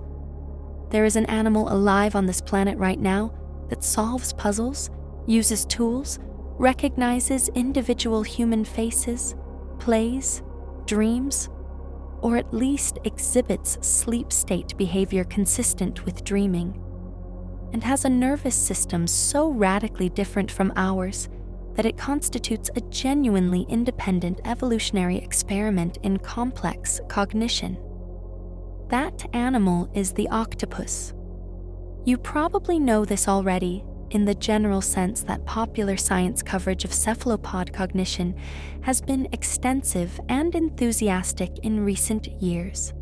There is an animal alive on this planet right now that solves puzzles, uses tools, recognizes individual human faces, plays, dreams, or at least exhibits sleep state behavior consistent with dreaming, and has a nervous system so radically different from ours that it constitutes a genuinely independent evolutionary experiment in complex cognition. That animal is the octopus. You probably know this already in the general sense that popular science coverage of cephalopod cognition has been extensive and enthusiastic in recent years.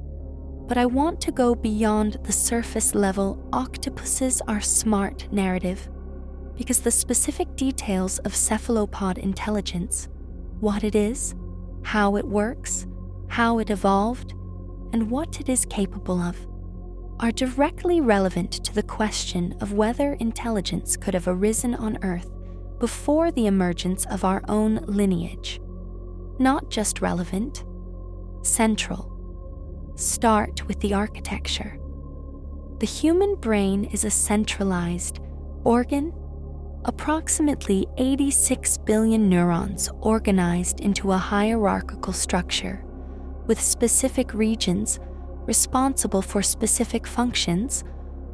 But I want to go beyond the surface level "octopuses are smart" narrative, because the specific details of cephalopod intelligence, what it is, how it works, how it evolved, and what it is capable of, are directly relevant to the question of whether intelligence could have arisen on Earth before the emergence of our own lineage. Not just relevant, central. Start with the architecture. The human brain is a centralized organ, approximately 86 billion neurons organized into a hierarchical structure, with specific regions responsible for specific functions,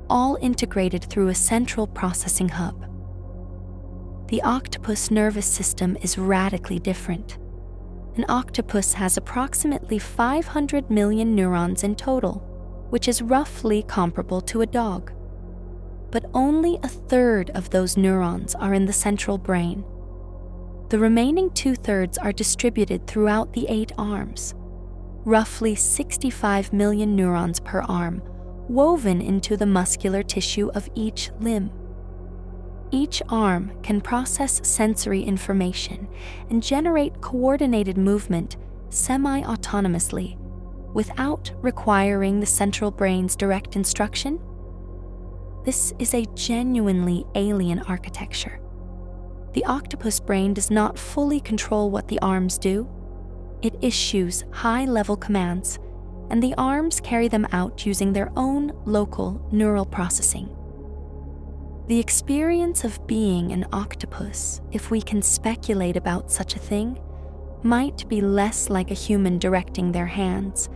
all integrated through a central processing hub. The octopus nervous system is radically different. An octopus has approximately 500 million neurons in total, which is roughly comparable to a dog. But only a third of those neurons are in the central brain. The remaining 2/3 are distributed throughout the 8 arms, roughly 65 million neurons per arm, woven into the muscular tissue of each limb. Each arm can process sensory information and generate coordinated movement semi-autonomously, without requiring the central brain's direct instruction. This is a genuinely alien architecture. The octopus brain does not fully control what the arms do. It issues high-level commands, and the arms carry them out using their own local neural processing. The experience of being an octopus, if we can speculate about such a thing, might be less like a human directing their hands,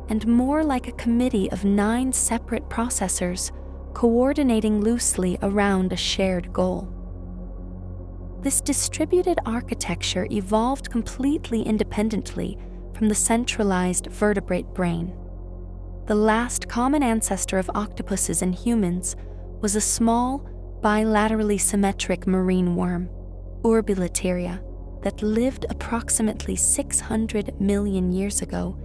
and more like a committee of 9 separate processors coordinating loosely around a shared goal. This distributed architecture evolved completely independently from the centralized vertebrate brain. The last common ancestor of octopuses and humans was a small, bilaterally symmetric marine worm, Urbilateria, that lived approximately 600 million years ago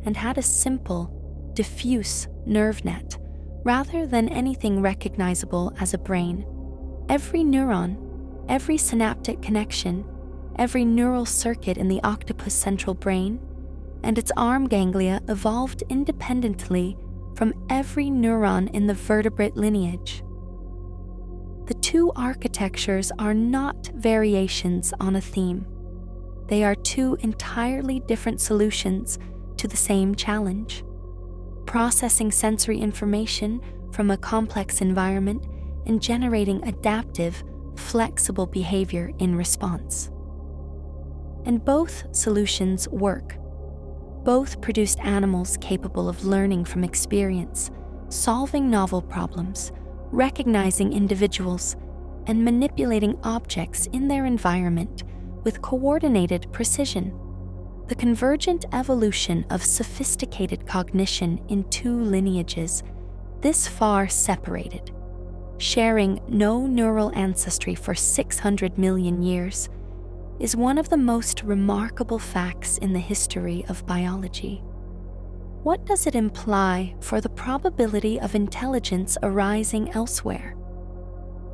and had a simple, diffuse nerve net rather than anything recognizable as a brain. Every neuron, every synaptic connection, every neural circuit in the octopus central brain, and its arm ganglia evolved independently from every neuron in the vertebrate lineage. The two architectures are not variations on a theme. They are two entirely different solutions to the same challenge: processing sensory information from a complex environment and generating adaptive, flexible behavior in response. And both solutions work. Both produced animals capable of learning from experience, solving novel problems, recognizing individuals, and manipulating objects in their environment with coordinated precision. The convergent evolution of sophisticated cognition in two lineages, this far separated, sharing no neural ancestry for 600 million years, is one of the most remarkable facts in the history of biology. What does it imply for the probability of intelligence arising elsewhere?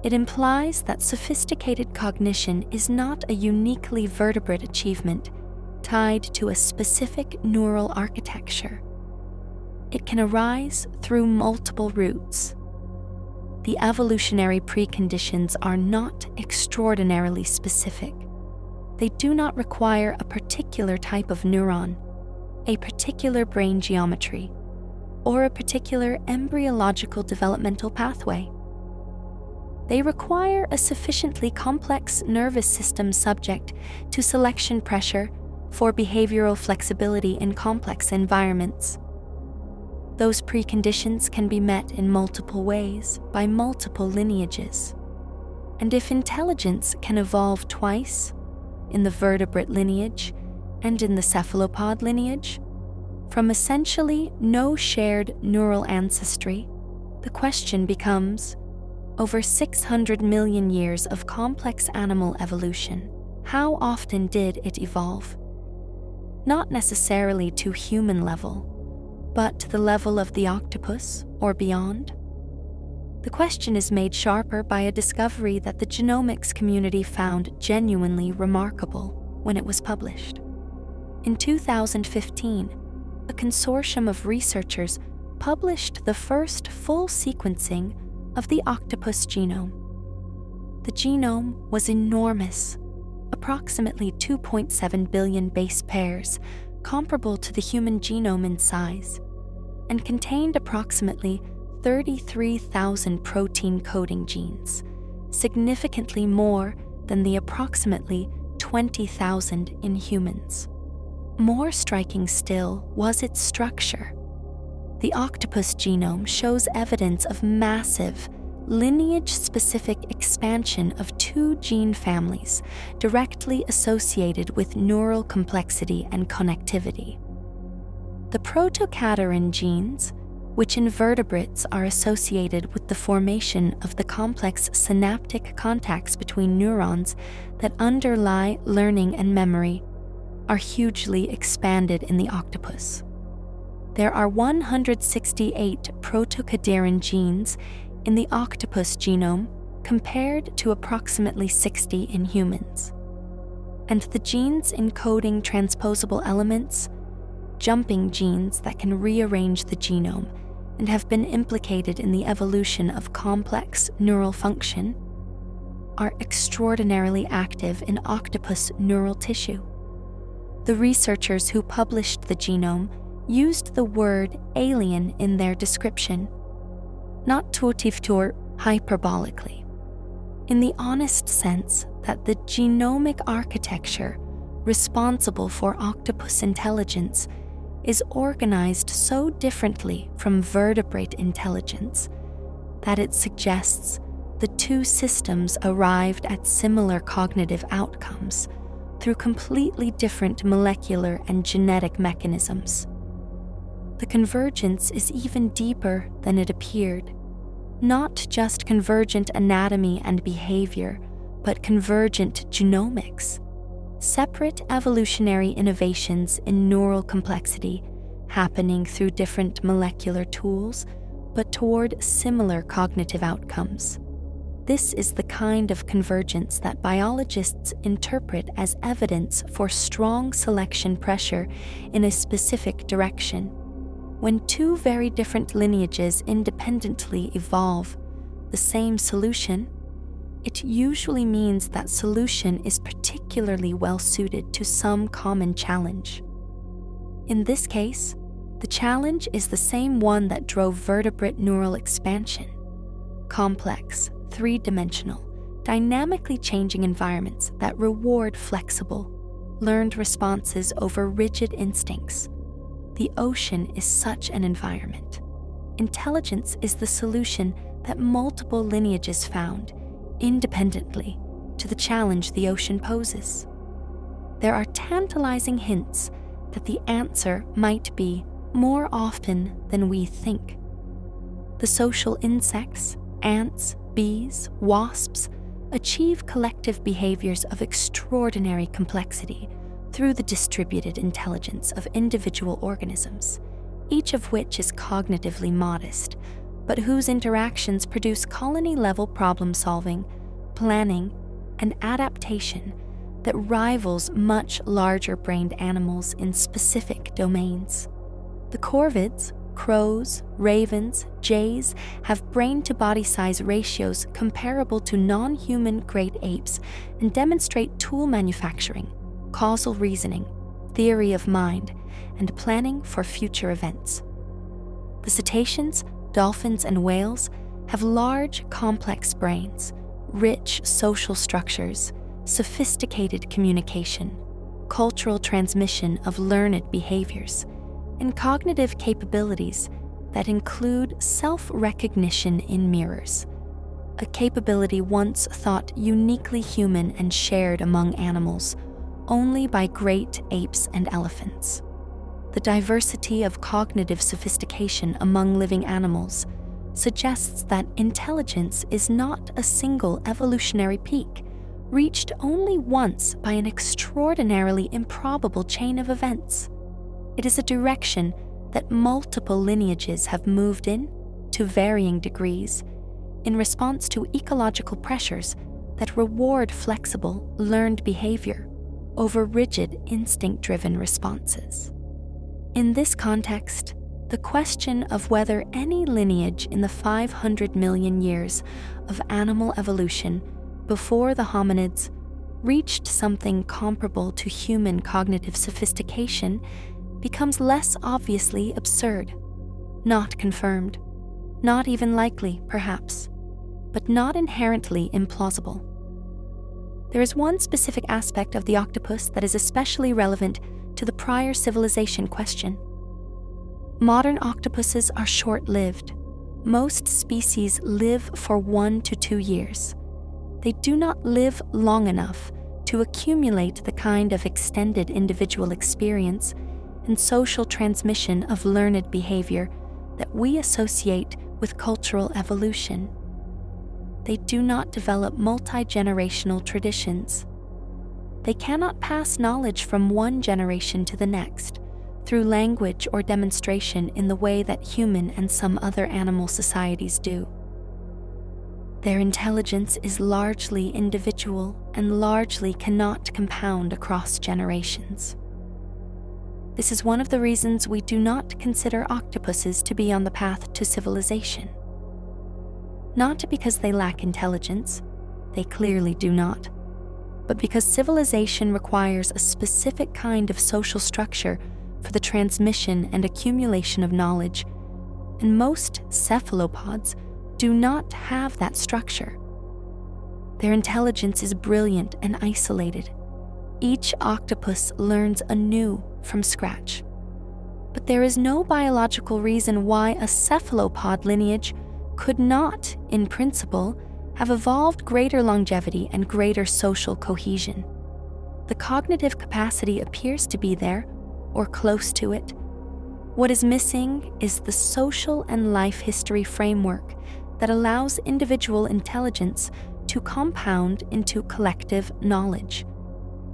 It implies that sophisticated cognition is not a uniquely vertebrate achievement tied to a specific neural architecture. It can arise through multiple routes. The evolutionary preconditions are not extraordinarily specific. They do not require a particular type of neuron, a particular brain geometry, or a particular embryological developmental pathway. They require a sufficiently complex nervous system subject to selection pressure for behavioral flexibility in complex environments. Those preconditions can be met in multiple ways by multiple lineages. And if intelligence can evolve twice, in the vertebrate lineage and in the cephalopod lineage, from essentially no shared neural ancestry, the question becomes, over 600 million years of complex animal evolution, how often did it evolve? Not necessarily to human level, but to the level of the octopus or beyond. The question is made sharper by a discovery that the genomics community found genuinely remarkable when it was published. In 2015, a consortium of researchers published the first full sequencing of the octopus genome. The genome was enormous, approximately 2.7 billion base pairs, comparable to the human genome in size, and contained approximately 33,000 protein coding genes, significantly more than the approximately 20,000 in humans. More striking still was its structure. The octopus genome shows evidence of massive, lineage-specific expansion of two gene families directly associated with neural complexity and connectivity. The protocaterin genes, which in vertebrates are associated with the formation of the complex synaptic contacts between neurons that underlie learning and memory, are hugely expanded in the octopus. There are 168 protocaterin genes in the octopus genome compared to approximately 60 in humans. And the genes encoding transposable elements, jumping genes that can rearrange the genome and have been implicated in the evolution of complex neural function, are extraordinarily active in octopus neural tissue. The researchers who published the genome used the word alien in their description, not totiftor hyperbolically, in the honest sense that the genomic architecture responsible for octopus intelligence is organized so differently from vertebrate intelligence that it suggests the two systems arrived at similar cognitive outcomes through completely different molecular and genetic mechanisms. The convergence is even deeper than it appeared. Not just convergent anatomy and behavior, but convergent genomics. Separate evolutionary innovations in neural complexity happening through different molecular tools, but toward similar cognitive outcomes. This is the kind of convergence that biologists interpret as evidence for strong selection pressure in a specific direction. When two very different lineages independently evolve the same solution, it usually means that solution is particularly well suited to some common challenge. In this case, the challenge is the same one that drove vertebrate neural expansion: complex, three-dimensional, dynamically changing environments that reward flexible, learned responses over rigid instincts. The ocean is such an environment. Intelligence is the solution that multiple lineages found, independently to the challenge the ocean poses. There are tantalizing hints that the answer might be more often than we think. The social insects, ants, bees, wasps, achieve collective behaviors of extraordinary complexity through the distributed intelligence of individual organisms, each of which is cognitively modest, but whose interactions produce colony-level problem-solving, planning, and adaptation that rivals much larger-brained animals in specific domains. The corvids, crows, ravens, jays have brain-to-body size ratios comparable to non-human great apes and demonstrate tool manufacturing, causal reasoning, theory of mind, and planning for future events. The cetaceans, dolphins, and whales have large, complex brains, rich social structures, sophisticated communication, cultural transmission of learned behaviors, and cognitive capabilities that include self-recognition in mirrors, a capability once thought uniquely human and shared among animals only by great apes and elephants. The diversity of cognitive sophistication among living animals suggests that intelligence is not a single evolutionary peak, reached only once by an extraordinarily improbable chain of events. It is a direction that multiple lineages have moved in, to varying degrees, in response to ecological pressures that reward flexible, learned behavior over rigid, instinct-driven responses. In this context, the question of whether any lineage in the 500 million years of animal evolution before the hominids reached something comparable to human cognitive sophistication becomes less obviously absurd, not confirmed, not even likely, perhaps, but not inherently implausible. There is one specific aspect of the octopus that is especially relevant to the prior civilization question. Modern octopuses are short-lived. Most species live for 1 to 2 years. They do not live long enough to accumulate the kind of extended individual experience and social transmission of learned behavior that we associate with cultural evolution. They do not develop multi-generational traditions. They cannot pass knowledge from one generation to the next through language or demonstration in the way that human and some other animal societies do. Their intelligence is largely individual and largely cannot compound across generations. This is one of the reasons we do not consider octopuses to be on the path to civilization. Not because they lack intelligence, they clearly do not, but because civilization requires a specific kind of social structure for the transmission and accumulation of knowledge, and most cephalopods do not have that structure. Their intelligence is brilliant and isolated. Each octopus learns anew from scratch. But there is no biological reason why a cephalopod lineage could not, in principle, have evolved greater longevity and greater social cohesion. The cognitive capacity appears to be there, or close to it. What is missing is the social and life history framework that allows individual intelligence to compound into collective knowledge.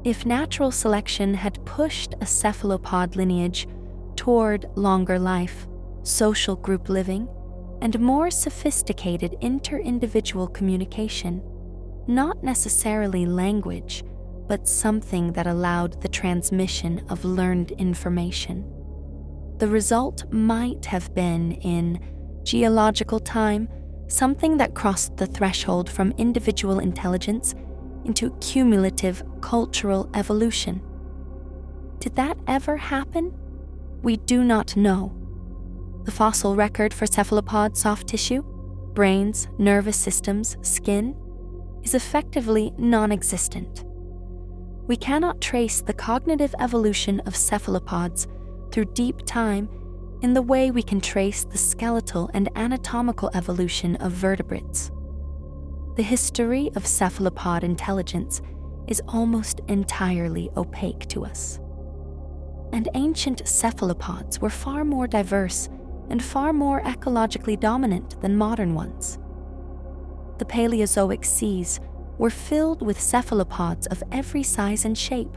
If natural selection had pushed a cephalopod lineage toward longer life, social group living, and more sophisticated inter-individual communication, not necessarily language, but something that allowed the transmission of learned information, the result might have been, in geological time, something that crossed the threshold from individual intelligence into cumulative cultural evolution. Did that ever happen? We do not know. The fossil record for cephalopod soft tissue, brains, nervous systems, skin, is effectively non-existent. We cannot trace the cognitive evolution of cephalopods through deep time in the way we can trace the skeletal and anatomical evolution of vertebrates. The history of cephalopod intelligence is almost entirely opaque to us. And ancient cephalopods were far more diverse and far more ecologically dominant than modern ones. The Paleozoic seas were filled with cephalopods of every size and shape.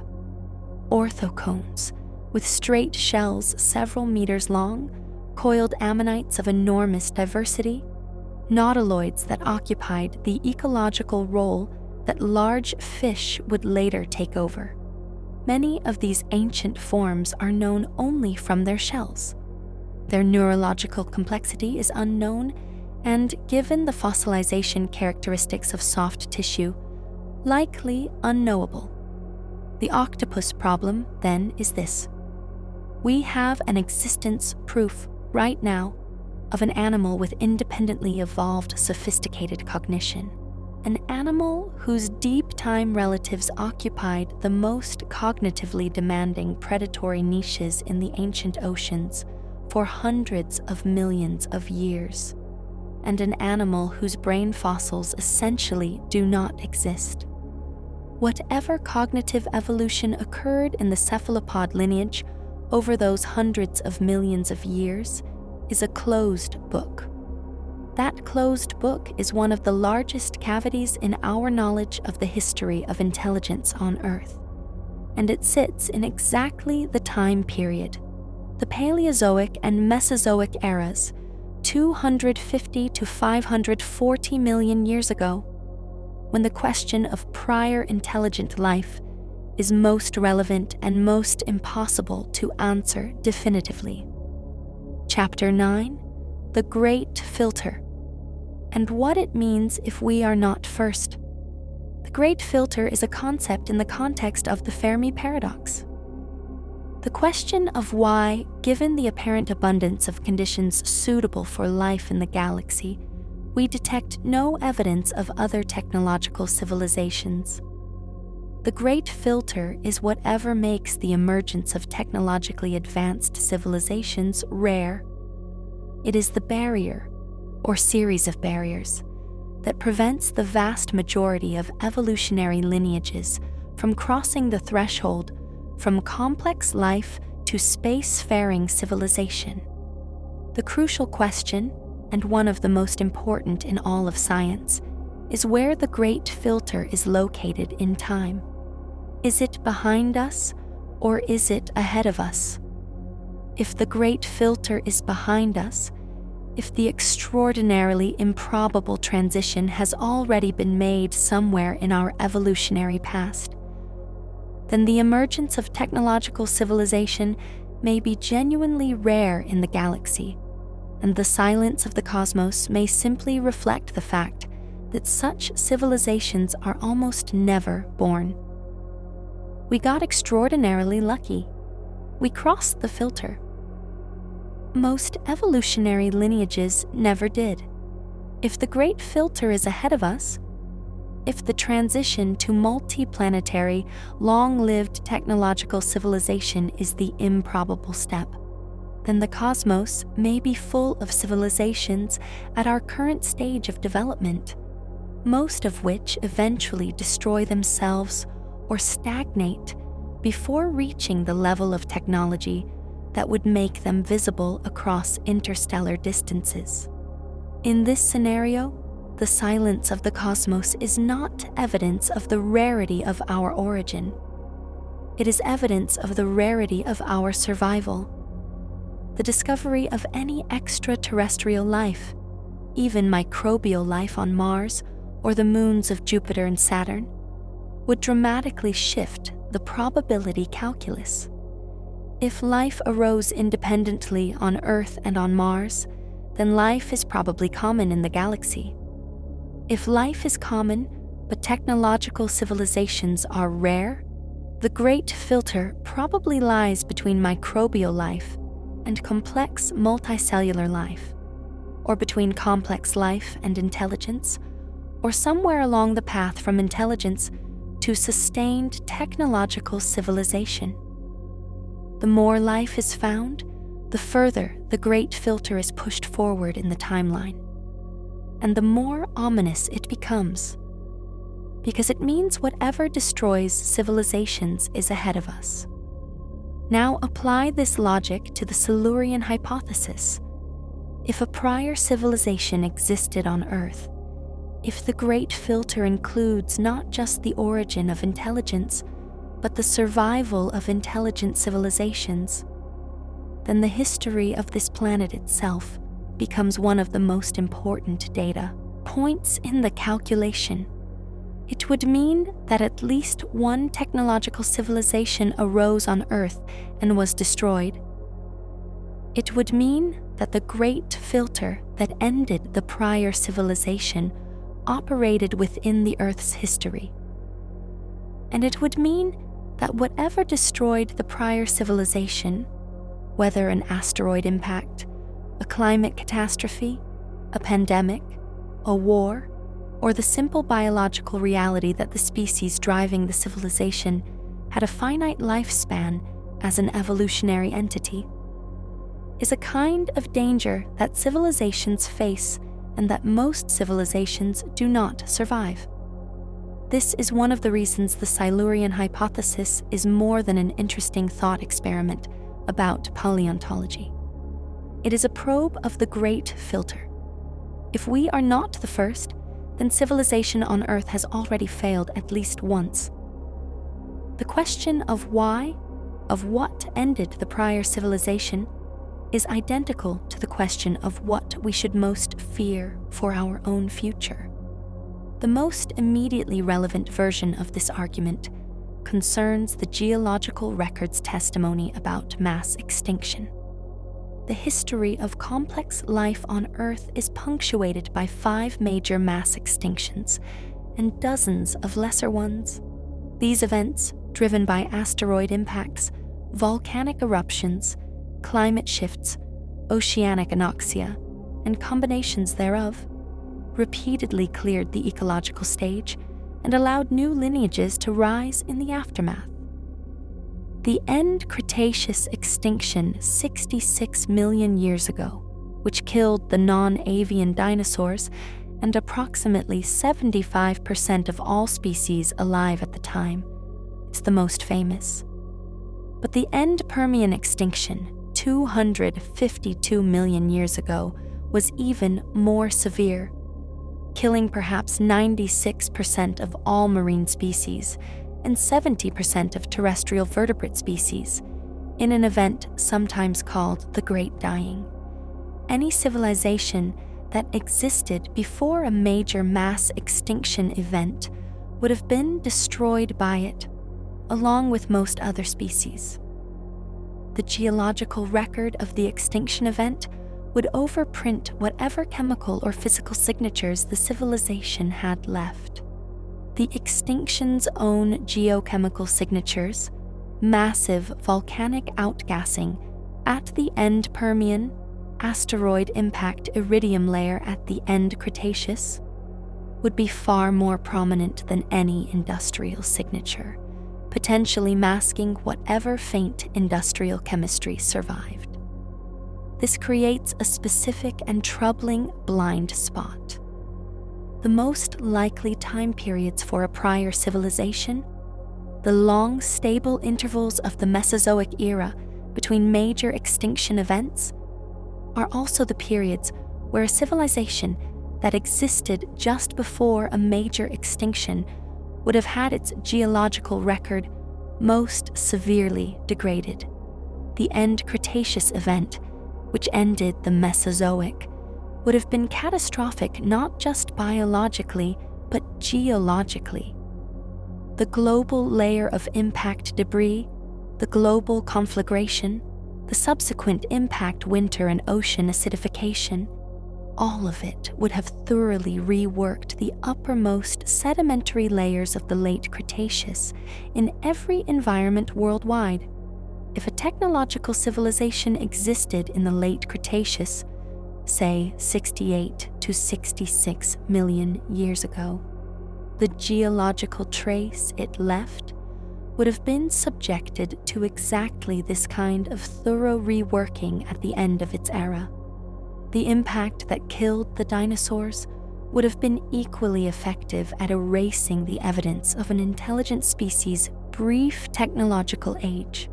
Orthocones, with straight shells several meters long, coiled ammonites of enormous diversity, nautiloids that occupied the ecological role that large fish would later take over. Many of these ancient forms are known only from their shells. Their neurological complexity is unknown, and given the fossilization characteristics of soft tissue, likely unknowable. The octopus problem, then, is this. We have an existence proof right now of an animal with independently evolved sophisticated cognition, an animal whose deep time relatives occupied the most cognitively demanding predatory niches in the ancient oceans for hundreds of millions of years, and an animal whose brain fossils essentially do not exist. Whatever cognitive evolution occurred in the cephalopod lineage over those hundreds of millions of years is a closed book. That closed book is one of the largest cavities in our knowledge of the history of intelligence on Earth, and it sits in exactly the time period, the Paleozoic and Mesozoic eras, 250 to 540 million years ago, when the question of prior intelligent life is most relevant and most impossible to answer definitively. Chapter 9, The Great Filter, and what it means if we are not first. The Great Filter is a concept in the context of the Fermi paradox. The question of why, given the apparent abundance of conditions suitable for life in the galaxy, we detect no evidence of other technological civilizations. The Great Filter is whatever makes the emergence of technologically advanced civilizations rare. It is the barrier, or series of barriers, that prevents the vast majority of evolutionary lineages from crossing the threshold from complex life to space-faring civilization. The crucial question, and one of the most important in all of science, is where the Great Filter is located in time. Is it behind us, or is it ahead of us? If the Great Filter is behind us, if the extraordinarily improbable transition has already been made somewhere in our evolutionary past, then the emergence of technological civilization may be genuinely rare in the galaxy, and the silence of the cosmos may simply reflect the fact that such civilizations are almost never born. We got extraordinarily lucky. We crossed the filter. Most evolutionary lineages never did. If the Great Filter is ahead of us, if the transition to multi-planetary, long-lived technological civilization is the improbable step, then the cosmos may be full of civilizations at our current stage of development, most of which eventually destroy themselves or stagnate before reaching the level of technology that would make them visible across interstellar distances. In this scenario, the silence of the cosmos is not evidence of the rarity of our origin. It is evidence of the rarity of our survival. The discovery of any extraterrestrial life, even microbial life on Mars or the moons of Jupiter and Saturn, would dramatically shift the probability calculus. If life arose independently on Earth and on Mars, then life is probably common in the galaxy. If life is common, but technological civilizations are rare, the Great Filter probably lies between microbial life and complex multicellular life, or between complex life and intelligence, or somewhere along the path from intelligence to sustained technological civilization. The more life is found, the further the Great Filter is pushed forward in the timeline. and the more ominous it becomes, because it means whatever destroys civilizations is ahead of us. Now apply this logic to the Silurian Hypothesis. If a prior civilization existed on Earth, if the Great Filter includes not just the origin of intelligence, but the survival of intelligent civilizations, then the history of this planet itself becomes one of the most important data points in the calculation. It would mean that at least one technological civilization arose on Earth and was destroyed. It would mean that the Great Filter that ended the prior civilization operated within the Earth's history. And it would mean that whatever destroyed the prior civilization, whether an asteroid impact, a climate catastrophe, a pandemic, a war, or the simple biological reality that the species driving the civilization had a finite lifespan as an evolutionary entity, is a kind of danger that civilizations face and that most civilizations do not survive. This is one of the reasons the Silurian Hypothesis is more than an interesting thought experiment about paleontology. It is a probe of the Great Filter. If we are not the first, then civilization on Earth has already failed at least once. The question of why, of what ended the prior civilization, is identical to the question of what we should most fear for our own future. The most immediately relevant version of this argument concerns the geological record's testimony about mass extinction. The history of complex life on Earth is punctuated by 5 major mass extinctions and dozens of lesser ones. These events, driven by asteroid impacts, volcanic eruptions, climate shifts, oceanic anoxia, and combinations thereof, repeatedly cleared the ecological stage and allowed new lineages to rise in the aftermath. The end Cretaceous extinction 66 million years ago, which killed the non-avian dinosaurs and approximately 75% of all species alive at the time, is the most famous. But the end Permian extinction 252 million years ago was even more severe, killing perhaps 96% of all marine species and 70% of terrestrial vertebrate species, in an event sometimes called the Great Dying. Any civilization that existed before a major mass extinction event would have been destroyed by it, along with most other species. The geological record of the extinction event would overprint whatever chemical or physical signatures the civilization had left. The extinction's own geochemical signatures, massive volcanic outgassing at the end Permian, asteroid impact iridium layer at the end Cretaceous, would be far more prominent than any industrial signature, potentially masking whatever faint industrial chemistry survived. This creates a specific and troubling blind spot. The most likely time periods for a prior civilization, the long, stable intervals of the Mesozoic era between major extinction events, are also the periods where a civilization that existed just before a major extinction would have had its geological record most severely degraded. The end Cretaceous event, which ended the Mesozoic, would have been catastrophic not just biologically, but geologically. The global layer of impact debris, the global conflagration, the subsequent impact winter and ocean acidification, all of it would have thoroughly reworked the uppermost sedimentary layers of the late Cretaceous in every environment worldwide. If a technological civilization existed in the late Cretaceous, say 68 to 66 million years ago, the geological trace it left would have been subjected to exactly this kind of thorough reworking at the end of its era. The impact that killed the dinosaurs would have been equally effective at erasing the evidence of an intelligent species' brief technological age.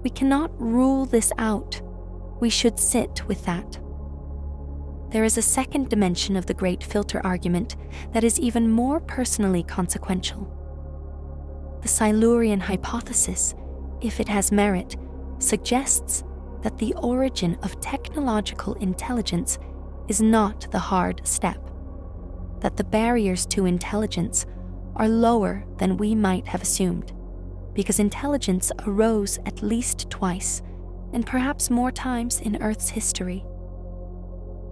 We cannot rule this out. We should sit with that. There is a second dimension of the great filter argument that is even more personally consequential. The Silurian Hypothesis, if it has merit, suggests that the origin of technological intelligence is not the hard step, that the barriers to intelligence are lower than we might have assumed, because intelligence arose at least twice, and perhaps more times in Earth's history.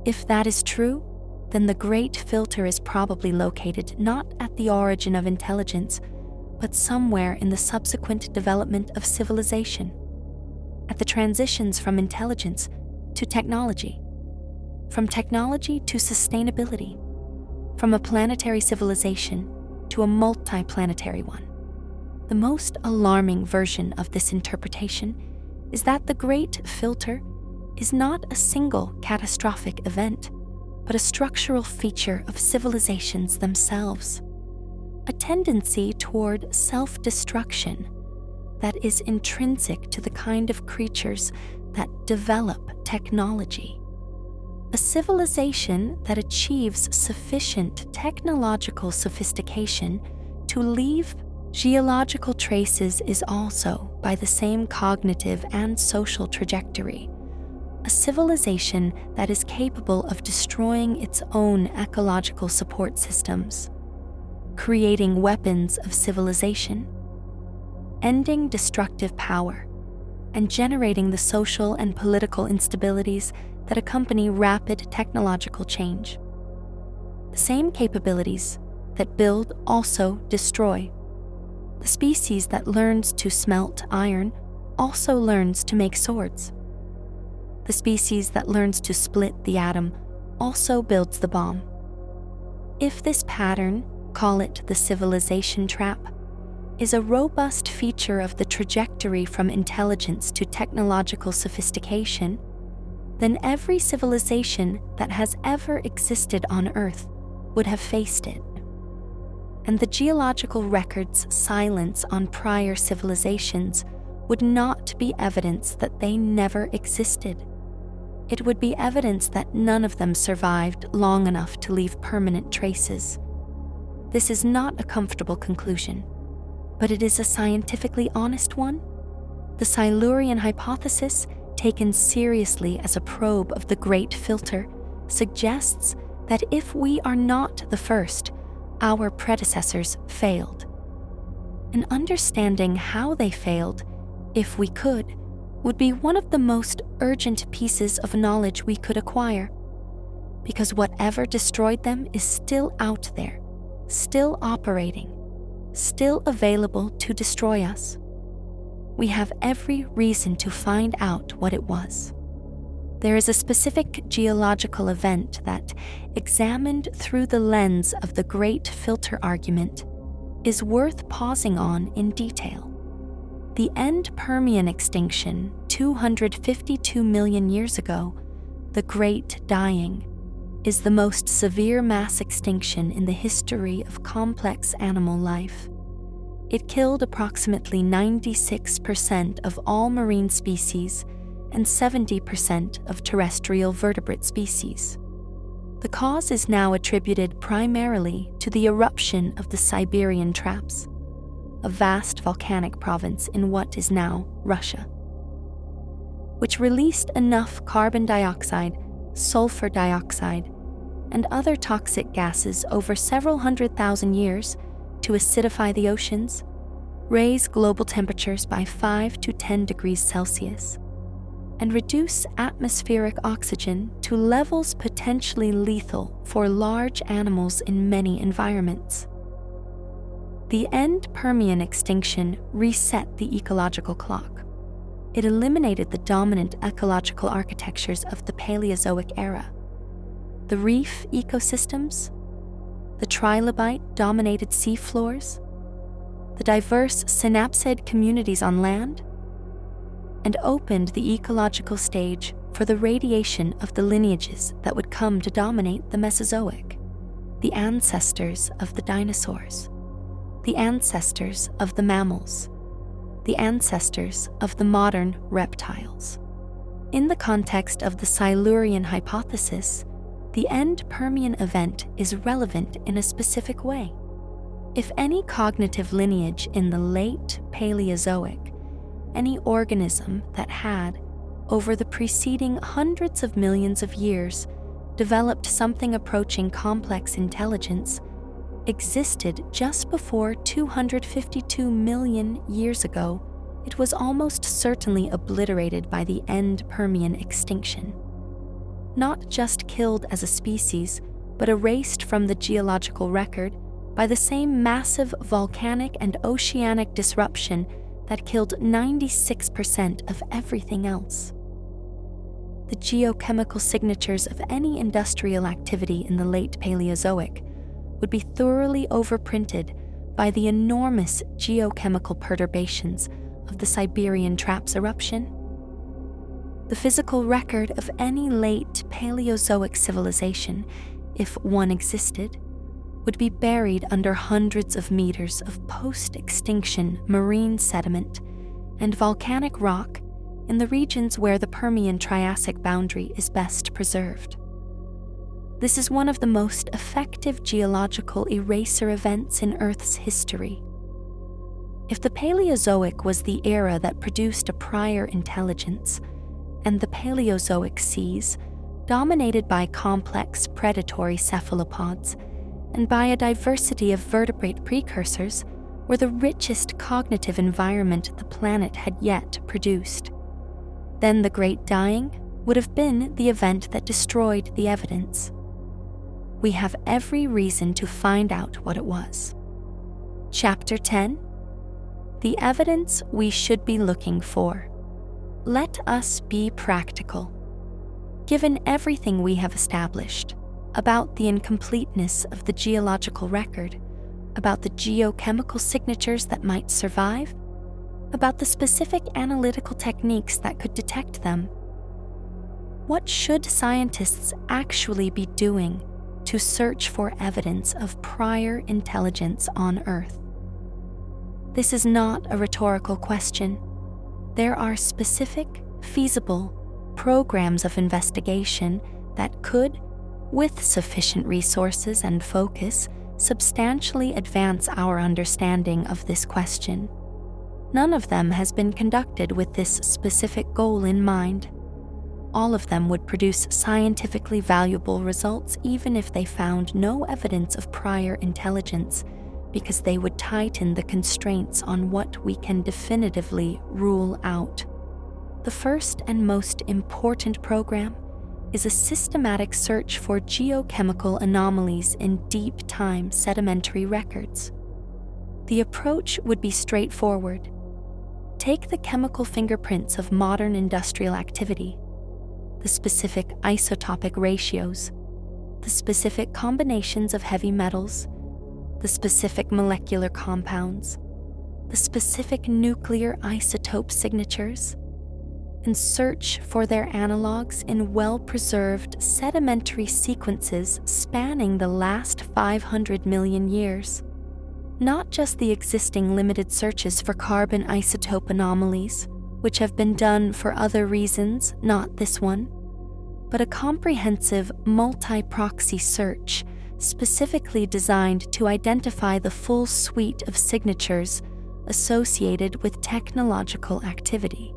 If that is true, then the great filter is probably located not at the origin of intelligence, but somewhere in the subsequent development of civilization, at the transitions from intelligence to technology, from technology to sustainability, from a planetary civilization to a multi-planetary one. The most alarming version of this interpretation is that the great filter is not a single catastrophic event, but a structural feature of civilizations themselves, a tendency toward self-destruction that is intrinsic to the kind of creatures that develop technology. A civilization that achieves sufficient technological sophistication to leave geological traces is also by the same cognitive and social trajectory. A civilization that is capable of destroying its own ecological support systems, creating weapons of civilization, ending destructive power, and generating the social and political instabilities that accompany rapid technological change. The same capabilities that build also destroy. The species that learns to smelt iron also learns to make swords. The species that learns to split the atom also builds the bomb. If this pattern, call it the civilization trap, is a robust feature of the trajectory from intelligence to technological sophistication, then every civilization that has ever existed on Earth would have faced it. And the geological record's silence on prior civilizations would not be evidence that they never existed. It would be evidence that none of them survived long enough to leave permanent traces. This is not a comfortable conclusion, but it is a scientifically honest one. The Silurian Hypothesis, taken seriously as a probe of the great filter, suggests that if we are not the first, our predecessors failed. And understanding how they failed, if we could, would be one of the most urgent pieces of knowledge we could acquire, because whatever destroyed them is still out there, still operating, still available to destroy us. We have every reason to find out what it was. There is a specific geological event that, examined through the lens of the great filter argument, is worth pausing on in detail. The end Permian extinction 252 million years ago, the Great Dying, is the most severe mass extinction in the history of complex animal life. It killed approximately 96% of all marine species and 70% of terrestrial vertebrate species. The cause is now attributed primarily to the eruption of the Siberian Traps, a vast volcanic province in what is now Russia, which released enough carbon dioxide, sulfur dioxide, and other toxic gases over several 100,000 years to acidify the oceans, raise global temperatures by 5 to 10 degrees Celsius, and reduce atmospheric oxygen to levels potentially lethal for large animals in many environments. The end Permian extinction reset the ecological clock. It eliminated the dominant ecological architectures of the Paleozoic era. The reef ecosystems, the trilobite-dominated seafloors, the diverse synapsid communities on land, and opened the ecological stage for the radiation of the lineages that would come to dominate the Mesozoic. the ancestors of the dinosaurs, the ancestors of the mammals, the ancestors of the modern reptiles. In the context of the Silurian hypothesis, the end Permian event is relevant in a specific way. If any cognitive lineage in the late Paleozoic, any organism that had, over the preceding hundreds of millions of years, developed something approaching complex intelligence, existed just before 252 million years ago, it was almost certainly obliterated by the end Permian extinction. Not just killed as a species, but erased from the geological record by the same massive volcanic and oceanic disruption that killed 96% of everything else. The geochemical signatures of any industrial activity in the late Paleozoic would be thoroughly overprinted by the enormous geochemical perturbations of the Siberian Traps eruption. The physical record of any late Paleozoic civilization, if one existed, would be buried under hundreds of meters of post-extinction marine sediment and volcanic rock in the regions where the Permian-Triassic boundary is best preserved. This is one of the most effective geological eraser events in Earth's history. If the Paleozoic was the era that produced a prior intelligence, and the Paleozoic seas, dominated by complex predatory cephalopods and by a diversity of vertebrate precursors, were the richest cognitive environment the planet had yet produced, then the Great Dying would have been the event that destroyed the evidence. We have every reason to find out what it was. Chapter 10: The evidence we should be looking for. Let us be practical. Given everything we have established about the incompleteness of the geological record, about the geochemical signatures that might survive, about the specific analytical techniques that could detect them, what should scientists actually be doing to search for evidence of prior intelligence on Earth? This is not a rhetorical question. There are specific, feasible programs of investigation that could, with sufficient resources and focus, substantially advance our understanding of this question. None of them has been conducted with this specific goal in mind. All of them would produce scientifically valuable results even if they found no evidence of prior intelligence, because they would tighten the constraints on what we can definitively rule out. The first and most important program is a systematic search for geochemical anomalies in deep-time sedimentary records. The approach would be straightforward. Take the chemical fingerprints of modern industrial activity, the specific isotopic ratios, the specific combinations of heavy metals, the specific molecular compounds, the specific nuclear isotope signatures, and search for their analogs in well-preserved sedimentary sequences spanning the last 500 million years. Not just the existing limited searches for carbon isotope anomalies, which have been done for other reasons, not this one, but a comprehensive multi-proxy search specifically designed to identify the full suite of signatures associated with technological activity.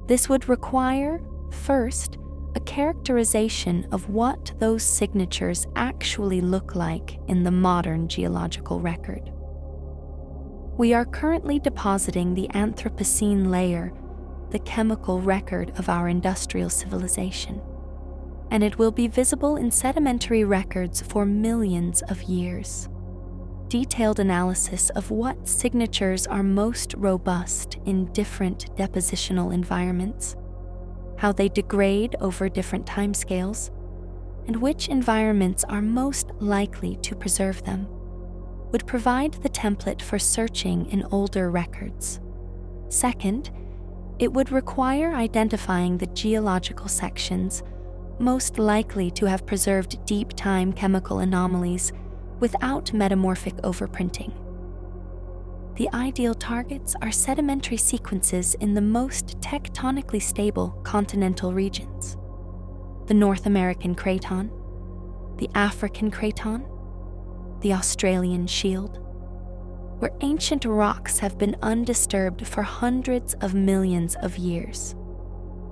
This would require, first, a characterization of what those signatures actually look like in the modern geological record. We are currently depositing the Anthropocene layer, the chemical record of our industrial civilization, and it will be visible in sedimentary records for millions of years. Detailed analysis of what signatures are most robust in different depositional environments, how they degrade over different timescales, and which environments are most likely to preserve them, would provide the template for searching in older records. Second, it would require identifying the geological sections most likely to have preserved deep-time chemical anomalies without metamorphic overprinting. The ideal targets are sedimentary sequences in the most tectonically stable continental regions: the North American Craton, the African Craton, the Australian Shield, where ancient rocks have been undisturbed for hundreds of millions of years.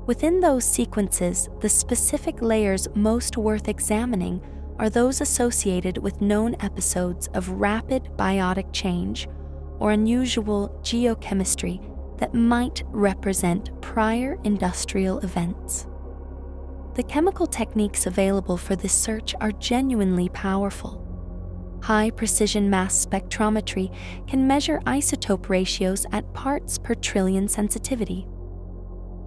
Within those sequences, the specific layers most worth examining are those associated with known episodes of rapid biotic change or unusual geochemistry that might represent prior industrial events. The chemical techniques available for this search are genuinely powerful. High-precision mass spectrometry can measure isotope ratios at parts per trillion sensitivity.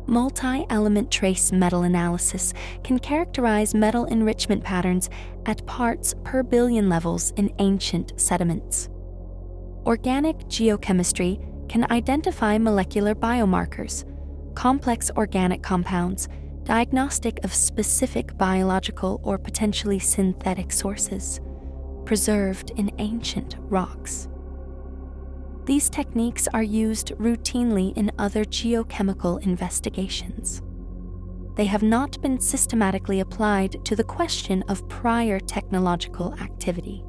Multi-element trace metal analysis can characterize metal enrichment patterns at parts per billion levels in ancient sediments. Organic geochemistry can identify molecular biomarkers, complex organic compounds, diagnostic of specific biological or potentially synthetic sources, preserved in ancient rocks. These techniques are used routinely in other geochemical investigations. They have not been systematically applied to the question of prior technological activity.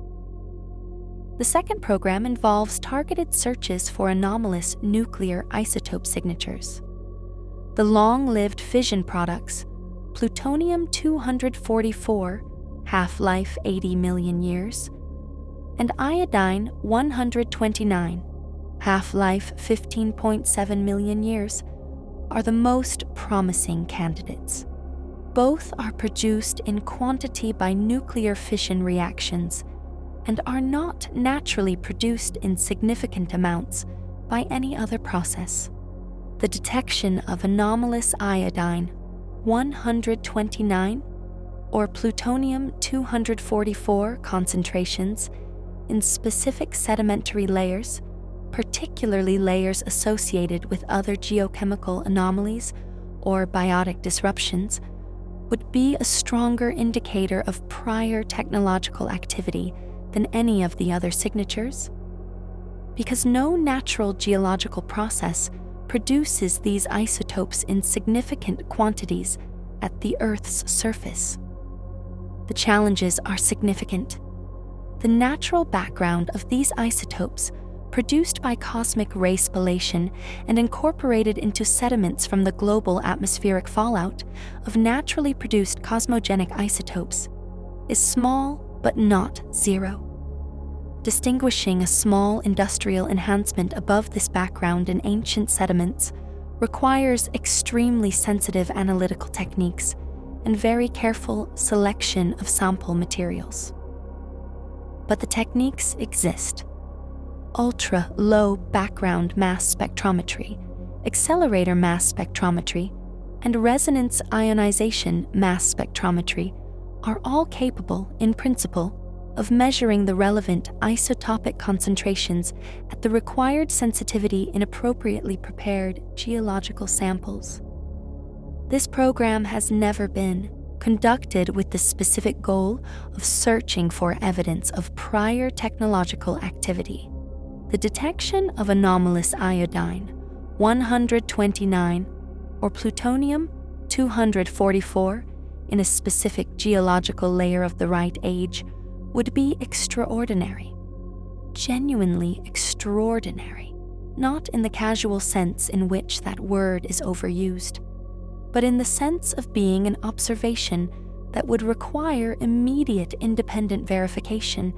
The second program involves targeted searches for anomalous nuclear isotope signatures. The long-lived fission products, plutonium-244, half-life 80 million years, and iodine-129, half-life 15.7 million years, are the most promising candidates. Both are produced in quantity by nuclear fission reactions and are not naturally produced in significant amounts by any other process. The detection of anomalous iodine-129 or plutonium-244 concentrations in specific sedimentary layers, particularly layers associated with other geochemical anomalies or biotic disruptions, would be a stronger indicator of prior technological activity than any of the other signatures, because no natural geological process produces these isotopes in significant quantities at the Earth's surface. The challenges are significant. The natural background of these isotopes, produced by cosmic ray spallation and incorporated into sediments from the global atmospheric fallout of naturally produced cosmogenic isotopes, is small but not zero. Distinguishing a small industrial enhancement above this background in ancient sediments requires extremely sensitive analytical techniques and very careful selection of sample materials. But the techniques exist. Ultra-low background mass spectrometry, accelerator mass spectrometry, and resonance ionization mass spectrometry are all capable, in principle, of measuring the relevant isotopic concentrations at the required sensitivity in appropriately prepared geological samples. This program has never been conducted with the specific goal of searching for evidence of prior technological activity. The detection of anomalous iodine-129 or plutonium-244 in a specific geological layer of the right age would be extraordinary, genuinely extraordinary, not in the casual sense in which that word is overused, but in the sense of being an observation that would require immediate independent verification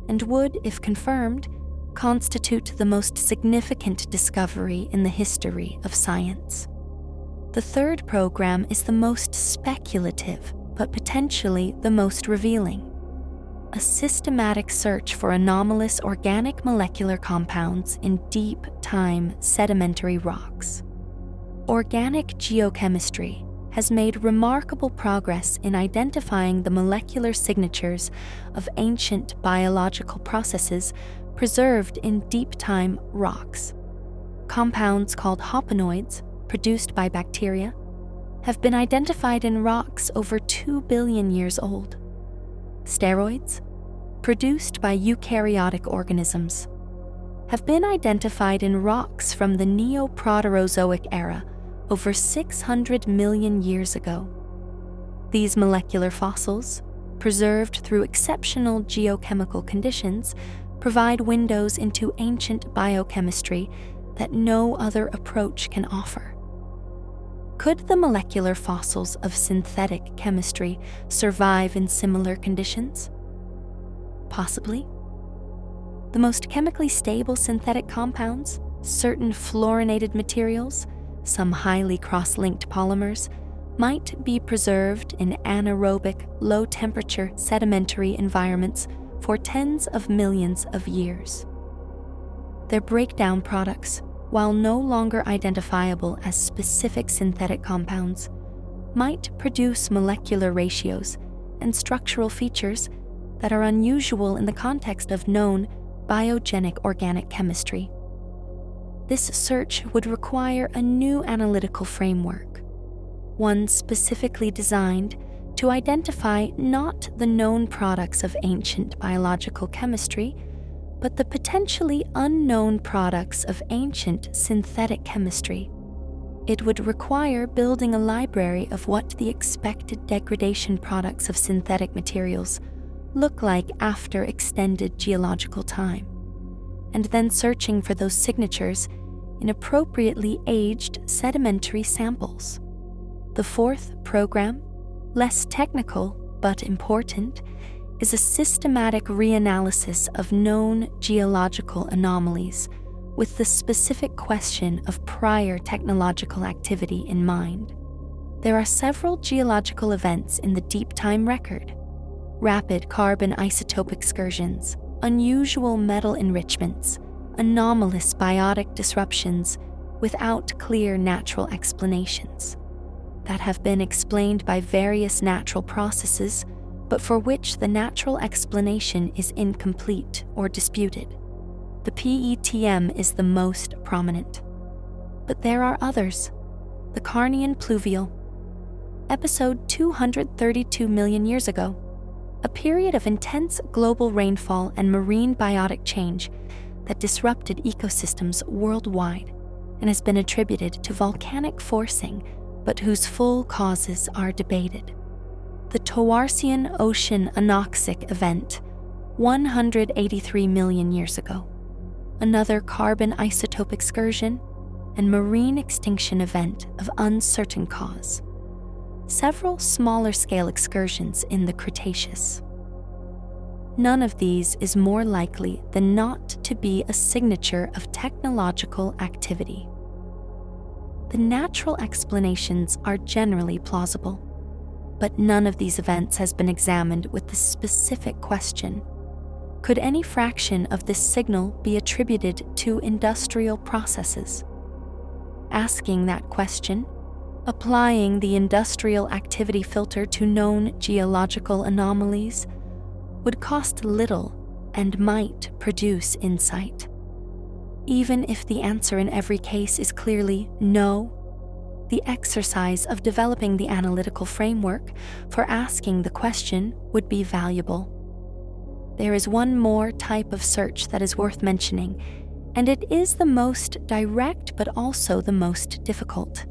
and would, if confirmed, constitute the most significant discovery in the history of science. The third program is the most speculative, but potentially the most revealing. A systematic search for anomalous organic molecular compounds in deep time sedimentary rocks. Organic geochemistry has made remarkable progress in identifying the molecular signatures of ancient biological processes preserved in deep time rocks. Compounds called hopanoids, produced by bacteria, have been identified in rocks over 2 billion years old. Steroids, produced by eukaryotic organisms, have been identified in rocks from the Neoproterozoic era over 600 million years ago. These molecular fossils, preserved through exceptional geochemical conditions, provide windows into ancient biochemistry that no other approach can offer. Could the molecular fossils of synthetic chemistry survive in similar conditions? Possibly. The most chemically stable synthetic compounds, certain fluorinated materials, some highly cross-linked polymers, might be preserved in anaerobic, low-temperature sedimentary environments for tens of millions of years. Their breakdown products, while no longer identifiable as specific synthetic compounds, might produce molecular ratios and structural features that are unusual in the context of known biogenic organic chemistry. This search would require a new analytical framework, one specifically designed to identify not the known products of ancient biological chemistry, but the potentially unknown products of ancient synthetic chemistry. It would require building a library of what the expected degradation products of synthetic materials look like after extended geological time, and then searching for those signatures in appropriately aged sedimentary samples. The fourth program, less technical but important, is a systematic reanalysis of known geological anomalies with the specific question of prior technological activity in mind. There are several geological events in the deep time record: rapid carbon isotope excursions, unusual metal enrichments, anomalous biotic disruptions without clear natural explanations, that have been explained by various natural processes, but for which the natural explanation is incomplete or disputed. The PETM is the most prominent. But there are others. The Carnian pluvial, episode 232 million years ago, a period of intense global rainfall and marine biotic change that disrupted ecosystems worldwide and has been attributed to volcanic forcing, but whose full causes are debated. The Toarcian Ocean anoxic event, 183 million years ago, another carbon isotope excursion, and marine extinction event of uncertain cause. Several smaller-scale excursions in the Cretaceous. None of these is more likely than not to be a signature of technological activity. The natural explanations are generally plausible, but none of these events has been examined with the specific question: could any fraction of this signal be attributed to industrial processes? Asking that question, applying the industrial activity filter to known geological anomalies, would cost little and might produce insight. Even if the answer in every case is clearly no, the exercise of developing the analytical framework for asking the question would be valuable. There is one more type of search that is worth mentioning, and it is the most direct but also the most difficult.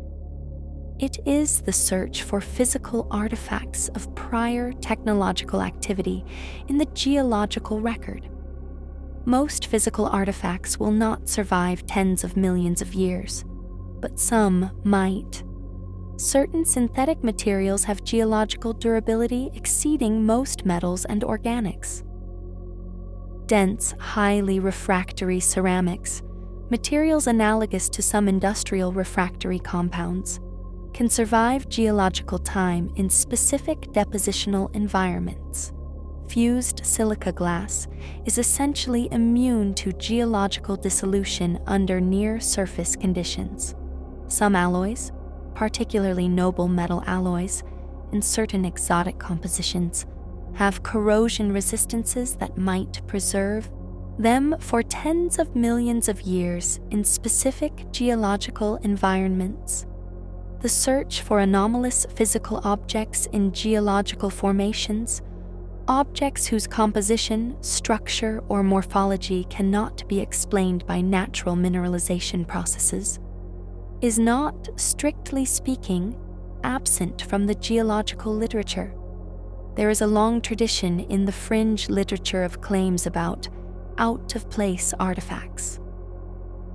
It is the search for physical artifacts of prior technological activity in the geological record. Most physical artifacts will not survive tens of millions of years, but some might. Certain synthetic materials have geological durability exceeding most metals and organics. Dense, highly refractory ceramics, materials analogous to some industrial refractory compounds, can survive geological time in specific depositional environments. Fused silica glass is essentially immune to geological dissolution under near-surface conditions. Some alloys, particularly noble metal alloys, and certain exotic compositions, have corrosion resistances that might preserve them for tens of millions of years in specific geological environments. The search for anomalous physical objects in geological formations objects whose composition, structure, or morphology cannot be explained by natural mineralization processes, is not, strictly speaking, absent from the geological literature. There is a long tradition in the fringe literature of claims about out-of-place artifacts.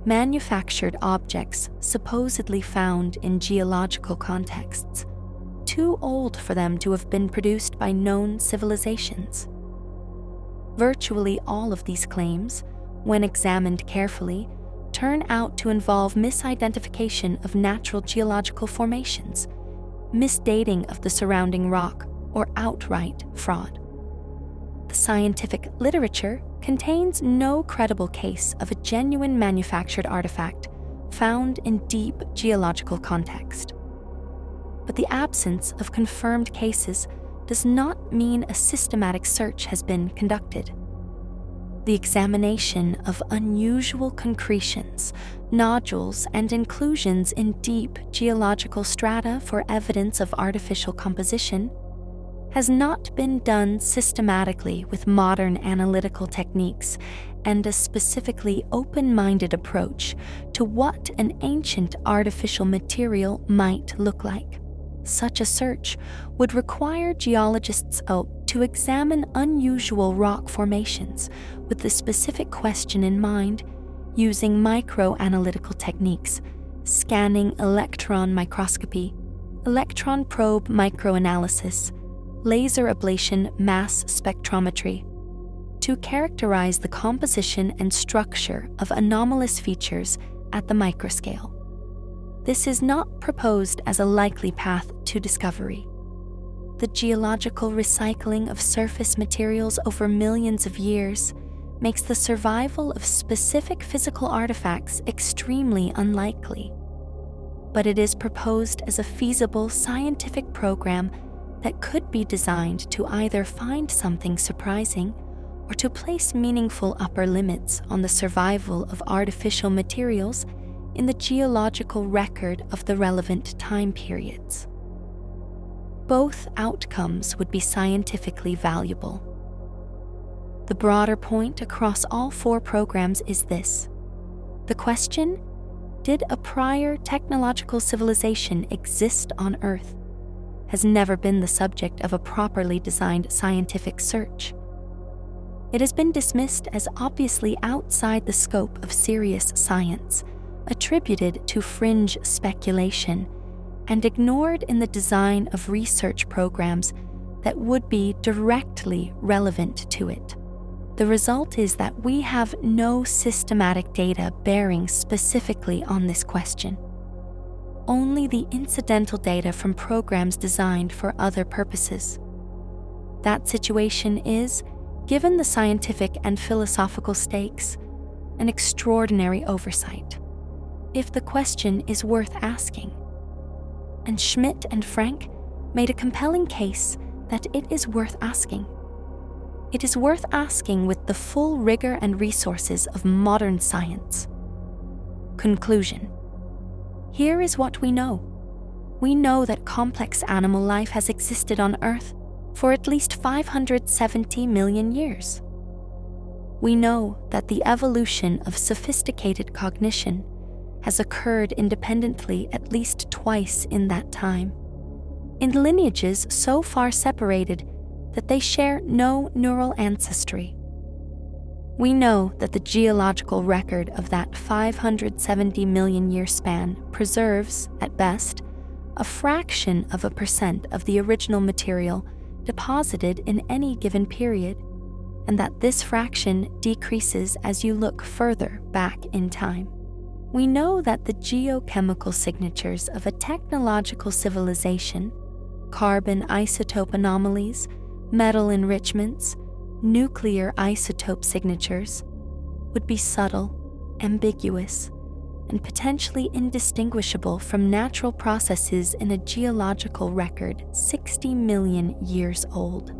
Manufactured objects supposedly found in geological contexts, too old for them to have been produced by known civilizations. Virtually all of these claims, when examined carefully, turn out to involve misidentification of natural geological formations, misdating of the surrounding rock, or outright fraud. The scientific literature contains no credible case of a genuine manufactured artifact found in deep geological context. But the absence of confirmed cases does not mean a systematic search has been conducted. The examination of unusual concretions, nodules, and inclusions in deep geological strata for evidence of artificial composition has not been done systematically with modern analytical techniques and a specifically open-minded approach to what an ancient artificial material might look like. Such a search would require geologists to examine unusual rock formations with the specific question in mind, using microanalytical techniques, scanning electron microscopy, electron probe microanalysis, laser ablation mass spectrometry, to characterize the composition and structure of anomalous features at the microscale. This is not proposed as a likely path to discovery. The geological recycling of surface materials over millions of years makes the survival of specific physical artifacts extremely unlikely. But it is proposed as a feasible scientific program that could be designed to either find something surprising or to place meaningful upper limits on the survival of artificial materials in the geological record of the relevant time periods. Both outcomes would be scientifically valuable. The broader point across all four programs is this: the question, did a prior technological civilization exist on Earth, has never been the subject of a properly designed scientific search. It has been dismissed as obviously outside the scope of serious science, attributed to fringe speculation, and ignored in the design of research programs that would be directly relevant to it. The result is that we have no systematic data bearing specifically on this question. Only the incidental data from programs designed for other purposes. That situation is, given the scientific and philosophical stakes, an extraordinary oversight. If the question is worth asking. And Schmidt and Frank made a compelling case that it is worth asking. It is worth asking with the full rigor and resources of modern science. Conclusion. Here is what we know. We know that complex animal life has existed on Earth for at least 570 million years. We know that the evolution of sophisticated cognition has occurred independently at least twice in that time, in lineages so far separated that they share no neural ancestry. We know that the geological record of that 570 million year span preserves, at best, a fraction of a percent of the original material deposited in any given period, and that this fraction decreases as you look further back in time. We know that the geochemical signatures of a technological civilization, carbon isotope anomalies, metal enrichments, nuclear isotope signatures, would be subtle, ambiguous, and potentially indistinguishable from natural processes in a geological record 60 million years old.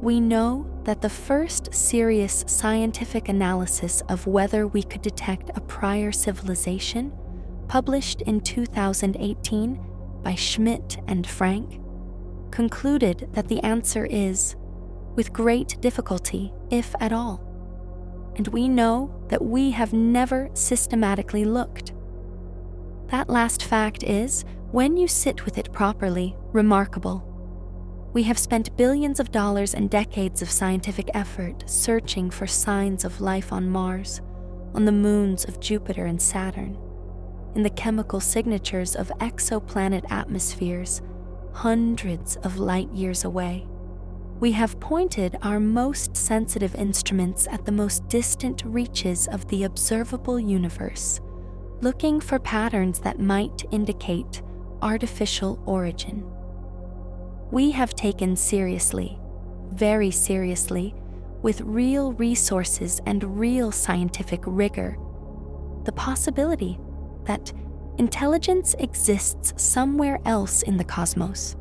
We know that the first serious scientific analysis of whether we could detect a prior civilization, published in 2018 by Schmidt and Frank, concluded that the answer is with great difficulty, if at all. And we know that we have never systematically looked. That last fact is, when you sit with it properly, remarkable. We have spent billions of dollars and decades of scientific effort searching for signs of life on Mars, on the moons of Jupiter and Saturn, in the chemical signatures of exoplanet atmospheres hundreds of light years away. We have pointed our most sensitive instruments at the most distant reaches of the observable universe, looking for patterns that might indicate artificial origin. We have taken seriously, very seriously, with real resources and real scientific rigor, the possibility that intelligence exists somewhere else in the cosmos,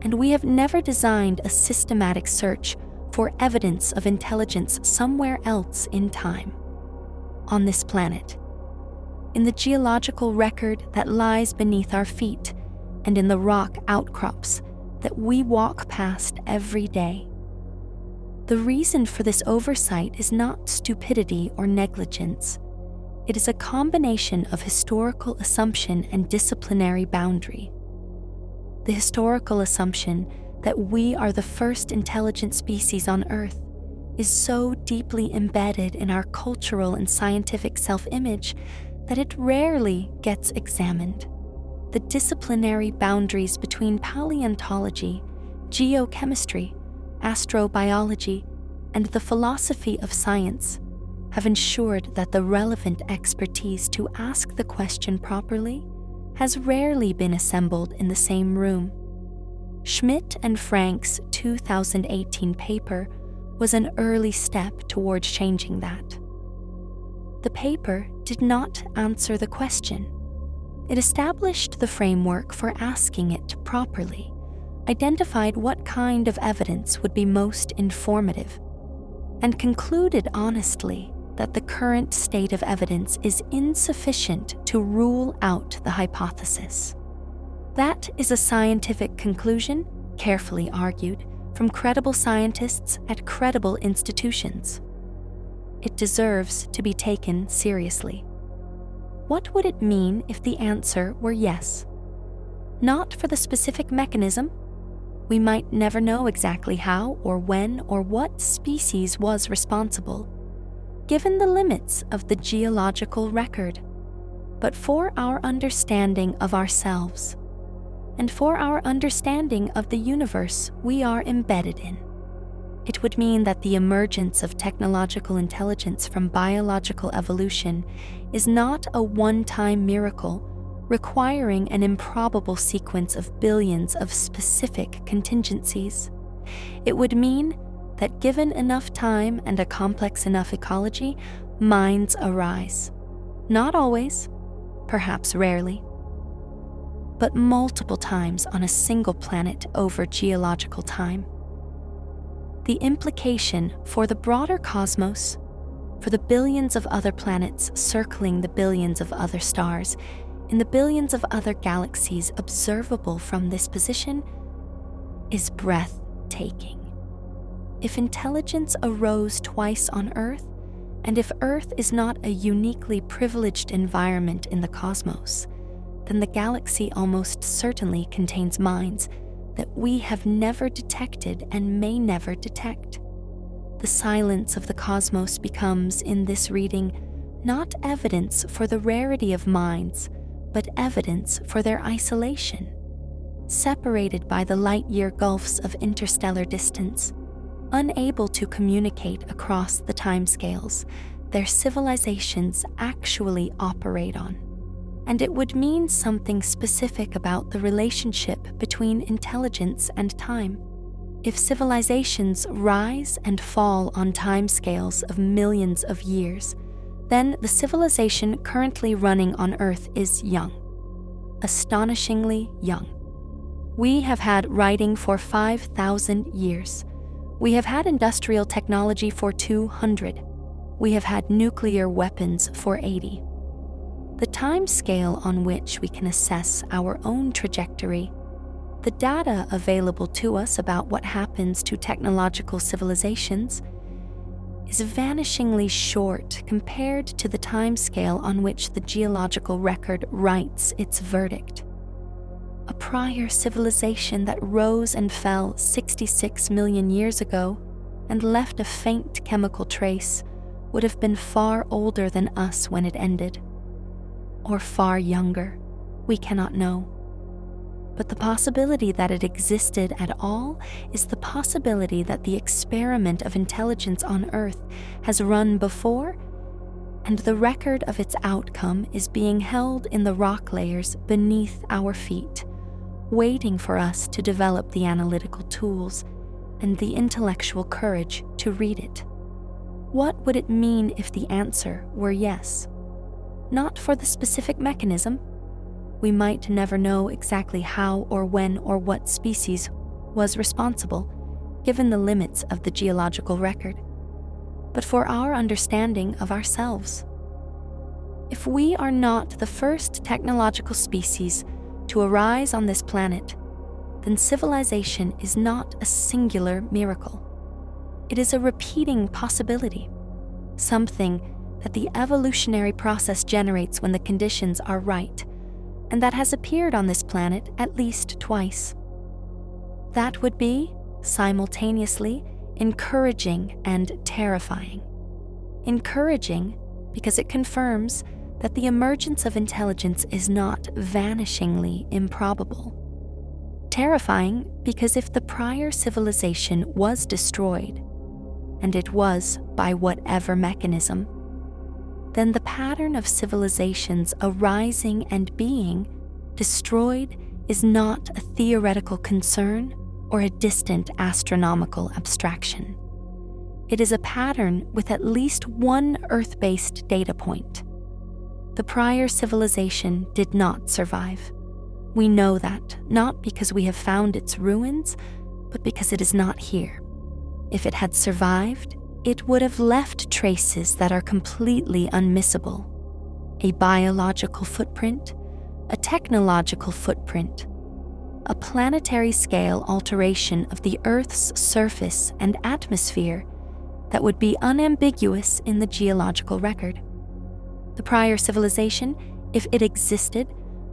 and we have never designed a systematic search for evidence of intelligence somewhere else in time, on this planet, in the geological record that lies beneath our feet and in the rock outcrops that we walk past every day. The reason for this oversight is not stupidity or negligence. It is a combination of historical assumption and disciplinary boundary. The historical assumption that we are the first intelligent species on Earth is so deeply embedded in our cultural and scientific self-image that it rarely gets examined. The disciplinary boundaries between paleontology, geochemistry, astrobiology, and the philosophy of science have ensured that the relevant expertise to ask the question properly has rarely been assembled in the same room. Schmidt and Frank's 2018 paper was an early step toward changing that. The paper did not answer the question. It established the framework for asking it properly, identified what kind of evidence would be most informative, and concluded honestly that the current state of evidence is insufficient to rule out the hypothesis. That is a scientific conclusion, carefully argued, from credible scientists at credible institutions. It deserves to be taken seriously. What would it mean if the answer were yes? Not for the specific mechanism. We might never know exactly how or when or what species was responsible, given the limits of the geological record, but for our understanding of ourselves, and for our understanding of the universe we are embedded in. It would mean that the emergence of technological intelligence from biological evolution is not a one-time miracle requiring an improbable sequence of billions of specific contingencies. It would mean that given enough time and a complex enough ecology, minds arise. Not always, perhaps rarely, but multiple times on a single planet over geological time. The implication for the broader cosmos, for the billions of other planets circling the billions of other stars, in the billions of other galaxies observable from this position, is breathtaking. If intelligence arose twice on Earth, and if Earth is not a uniquely privileged environment in the cosmos, then the galaxy almost certainly contains minds that we have never detected and may never detect. The silence of the cosmos becomes, in this reading, not evidence for the rarity of minds, but evidence for their isolation, separated by the light-year gulfs of interstellar distance, unable to communicate across the timescales their civilizations actually operate on. And it would mean something specific about the relationship between intelligence and time. If civilizations rise and fall on timescales of millions of years, then the civilization currently running on Earth is young, astonishingly young. We have had writing for 5,000 years. We have had industrial technology for 200. We have had nuclear weapons for 80. The time scale on which we can assess our own trajectory The data available to us about what happens to technological civilizations is vanishingly short compared to the timescale on which the geological record writes its verdict. A prior civilization that rose and fell 66 million years ago and left a faint chemical trace would have been far older than us when it ended. Or far younger, we cannot know. But the possibility that it existed at all is the possibility that the experiment of intelligence on Earth has run before, and the record of its outcome is being held in the rock layers beneath our feet, waiting for us to develop the analytical tools and the intellectual courage to read it. What would it mean if the answer were yes? Not for the specific mechanism. We might never know exactly how or when or what species was responsible, given the limits of the geological record, but for our understanding of ourselves. If we are not the first technological species to arise on this planet, then civilization is not a singular miracle. It is a repeating possibility, something that the evolutionary process generates when the conditions are right, and that has appeared on this planet at least twice. That would be, simultaneously, encouraging and terrifying. Encouraging because it confirms that the emergence of intelligence is not vanishingly improbable. Terrifying because if the prior civilization was destroyed, and it was by whatever mechanism, then the pattern of civilizations arising and being destroyed is not a theoretical concern or a distant astronomical abstraction. It is a pattern with at least one Earth-based data point. The prior civilization did not survive. We know that not because we have found its ruins, but because it is not here. If it had survived, it would have left traces that are completely unmissable. A biological footprint, a technological footprint, a planetary scale alteration of the Earth's surface and atmosphere that would be unambiguous in the geological record. The prior civilization, if it existed,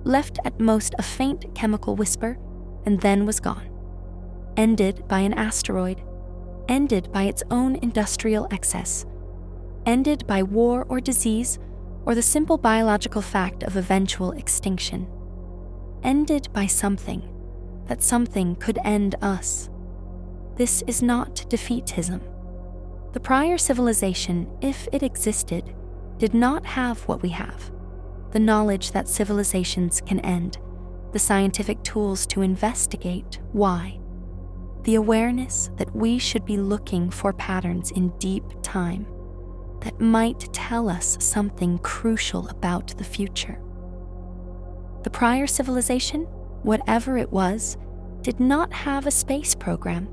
left at most a faint chemical whisper and then was gone. Ended by an asteroid, ended by its own industrial excess, ended by war or disease or the simple biological fact of eventual extinction, ended by something, that something could end us. This is not defeatism. The prior civilization, if it existed, did not have what we have: the knowledge that civilizations can end, the scientific tools to investigate why, the awareness that we should be looking for patterns in deep time that might tell us something crucial about the future. The prior civilization, whatever it was, did not have a space program.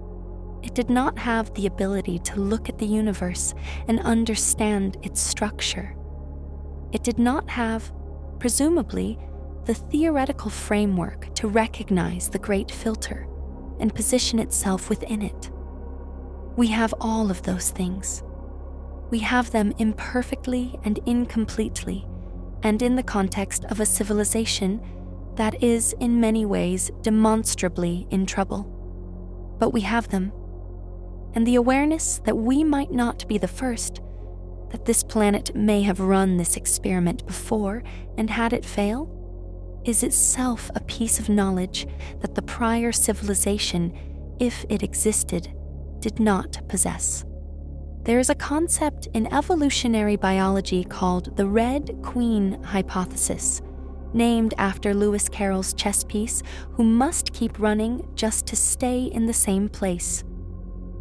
It did not have the ability to look at the universe and understand its structure. It did not have, presumably, the theoretical framework to recognize the great filter and position itself within it. We have all of those things. We have them imperfectly and incompletely, and in the context of a civilization that is in many ways demonstrably in trouble. But we have them, and the awareness that we might not be the first, that this planet may have run this experiment before and had it fail, is itself a piece of knowledge that the prior civilization, if it existed, did not possess. There is a concept in evolutionary biology called the Red Queen Hypothesis, named after Lewis Carroll's chess piece, who must keep running just to stay in the same place.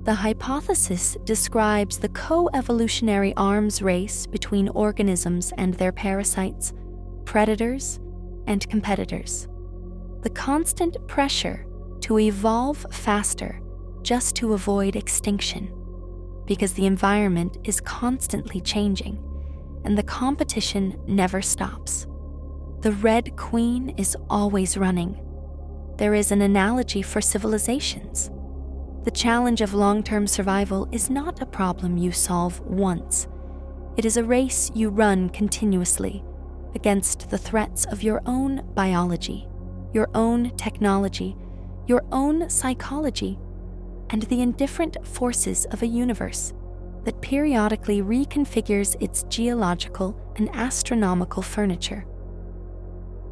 The hypothesis describes the co-evolutionary arms race between organisms and their parasites, predators, and competitors. The constant pressure to evolve faster just to avoid extinction, because the environment is constantly changing and the competition never stops. The Red Queen is always running, there is an analogy for civilizations. The challenge of long-term survival is not a problem you solve once. It is a race you run continuously against the threats of your own biology, your own technology, your own psychology, and the indifferent forces of a universe that periodically reconfigures its geological and astronomical furniture.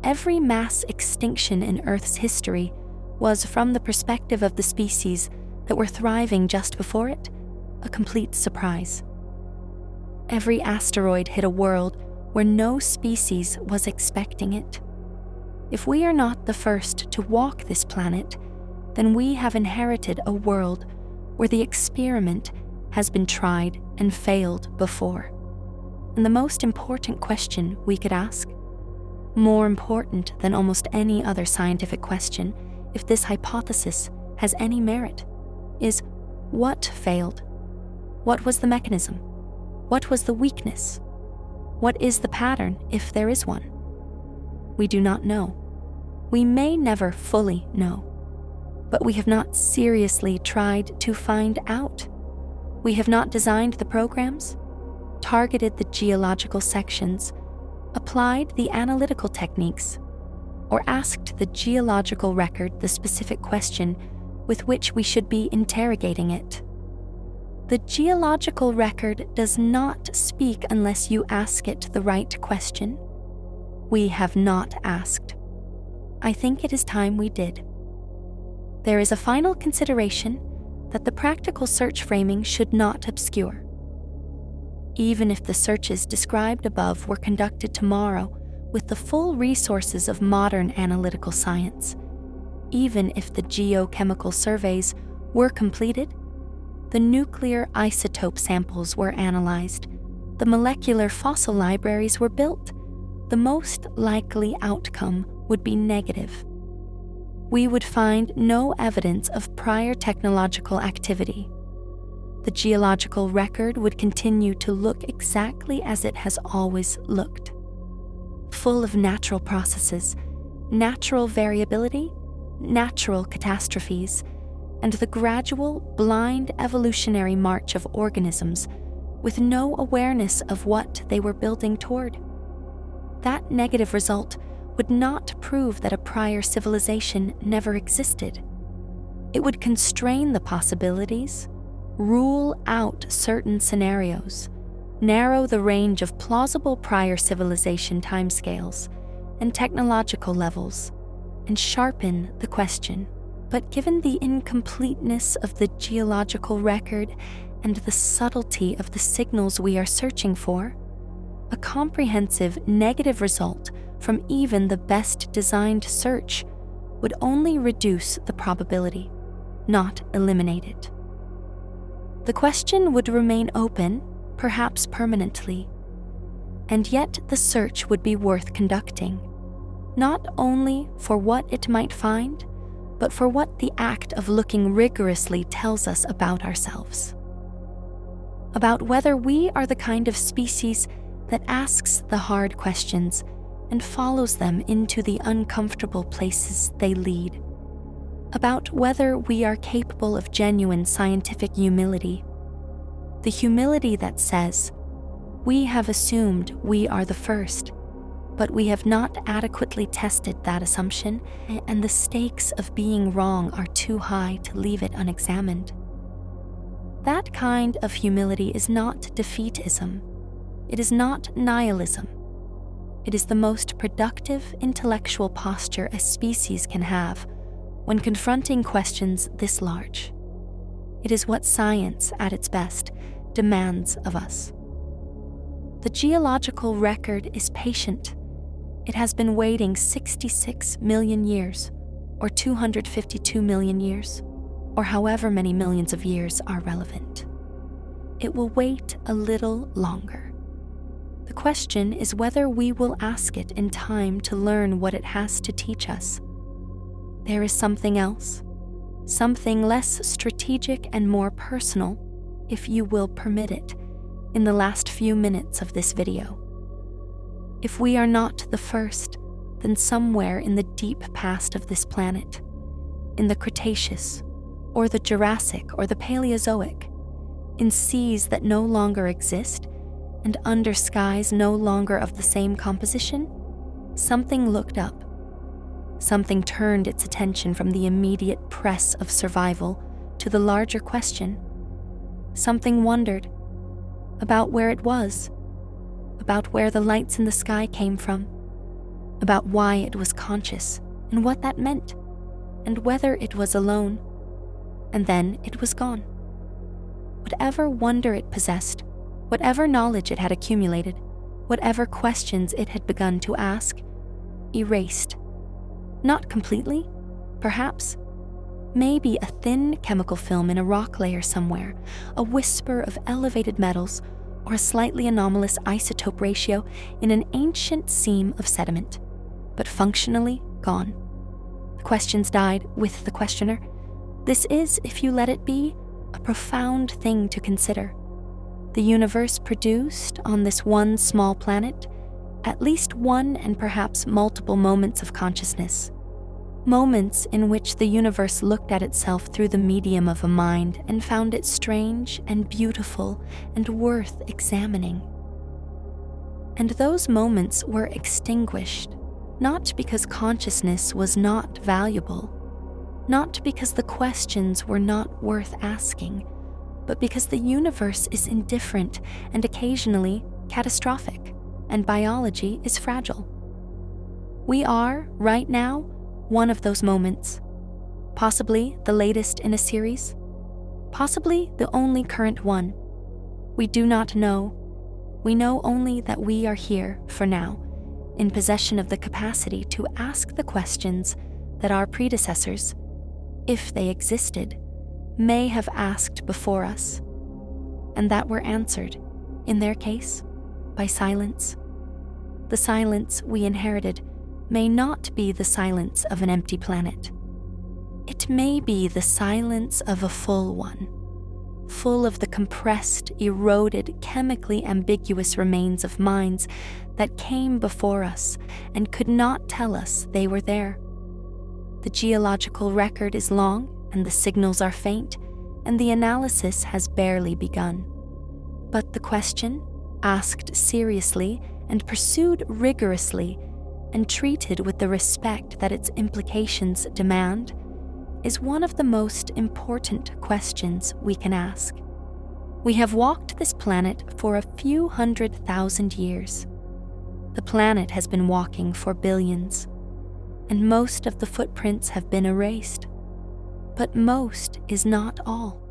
Every mass extinction in Earth's history was, from the perspective of the species that were thriving just before it, a complete surprise. Every asteroid hit a world where no species was expecting it. If we are not the first to walk this planet, then we have inherited a world where the experiment has been tried and failed before. And the most important question we could ask, more important than almost any other scientific question, if this hypothesis has any merit, is what failed? What was the mechanism? What was the weakness? What is the pattern, if there is one? We do not know. We may never fully know, but we have not seriously tried to find out. We have not designed the programs, targeted the geological sections, applied the analytical techniques, or asked the geological record the specific question with which we should be interrogating it. The geological record does not speak unless you ask it the right question. We have not asked. I think it is time we did. There is a final consideration that the practical search framing should not obscure. Even if the searches described above were conducted tomorrow with the full resources of modern analytical science, even if the geochemical surveys were completed, the nuclear isotope samples were analyzed, the molecular fossil libraries were built, the most likely outcome would be negative. We would find no evidence of prior technological activity. The geological record would continue to look exactly as it has always looked, full of natural processes, natural variability, natural catastrophes, and the gradual, blind evolutionary march of organisms with no awareness of what they were building toward. That negative result would not prove that a prior civilization never existed. It would constrain the possibilities, rule out certain scenarios, narrow the range of plausible prior civilization timescales and technological levels, and sharpen the question. But given the incompleteness of the geological record and the subtlety of the signals we are searching for, a comprehensive negative result from even the best designed search would only reduce the probability, not eliminate it. The question would remain open, perhaps permanently, and yet the search would be worth conducting, not only for what it might find, but for what the act of looking rigorously tells us about ourselves. About whether we are the kind of species that asks the hard questions and follows them into the uncomfortable places they lead. About whether we are capable of genuine scientific humility. The humility that says, we have assumed we are the first, but we have not adequately tested that assumption, and the stakes of being wrong are too high to leave it unexamined. That kind of humility is not defeatism. It is not nihilism. It is the most productive intellectual posture a species can have when confronting questions this large. It is what science, at its best, demands of us. The geological record is patient. It has been waiting 66 million years, or 252 million years, or however many millions of years are relevant. It will wait a little longer. The question is whether we will ask it in time to learn what it has to teach us. There is something else, something less strategic and more personal, if you will permit it, in the last few minutes of this video. If we are not the first, then somewhere in the deep past of this planet, in the Cretaceous, or the Jurassic, or the Paleozoic, in seas that no longer exist, and under skies no longer of the same composition, something looked up. Something turned its attention from the immediate press of survival to the larger question. Something wondered about where it was, about where the lights in the sky came from, about why it was conscious and what that meant, and whether it was alone. And then it was gone. Whatever wonder it possessed, whatever knowledge it had accumulated, whatever questions it had begun to ask, erased. Not completely, perhaps. Maybe a thin chemical film in a rock layer somewhere, a whisper of elevated metals, or a slightly anomalous isotope ratio in an ancient seam of sediment, but functionally gone. The questions died with the questioner. This is, if you let it be, a profound thing to consider. The universe produced on this one small planet at least one and perhaps multiple moments of consciousness. Moments in which the universe looked at itself through the medium of a mind and found it strange and beautiful and worth examining. And those moments were extinguished, not because consciousness was not valuable, not because the questions were not worth asking, but because the universe is indifferent and occasionally catastrophic, and biology is fragile. We are, right now, one of those moments, possibly the latest in a series, possibly the only current one. We do not know. We know only that we are here, for now, in possession of the capacity to ask the questions that our predecessors, if they existed, may have asked before us, and that were answered, in their case, by silence. The silence we inherited may not be the silence of an empty planet. It may be the silence of a full one, full of the compressed, eroded, chemically ambiguous remains of minds that came before us and could not tell us they were there. The geological record is long and the signals are faint, and the analysis has barely begun. But the question, asked seriously and pursued rigorously and treated with the respect that its implications demand, is one of the most important questions we can ask. We have walked this planet for a few 100,000 years. The planet has been walking for billions, and most of the footprints have been erased. But most is not all.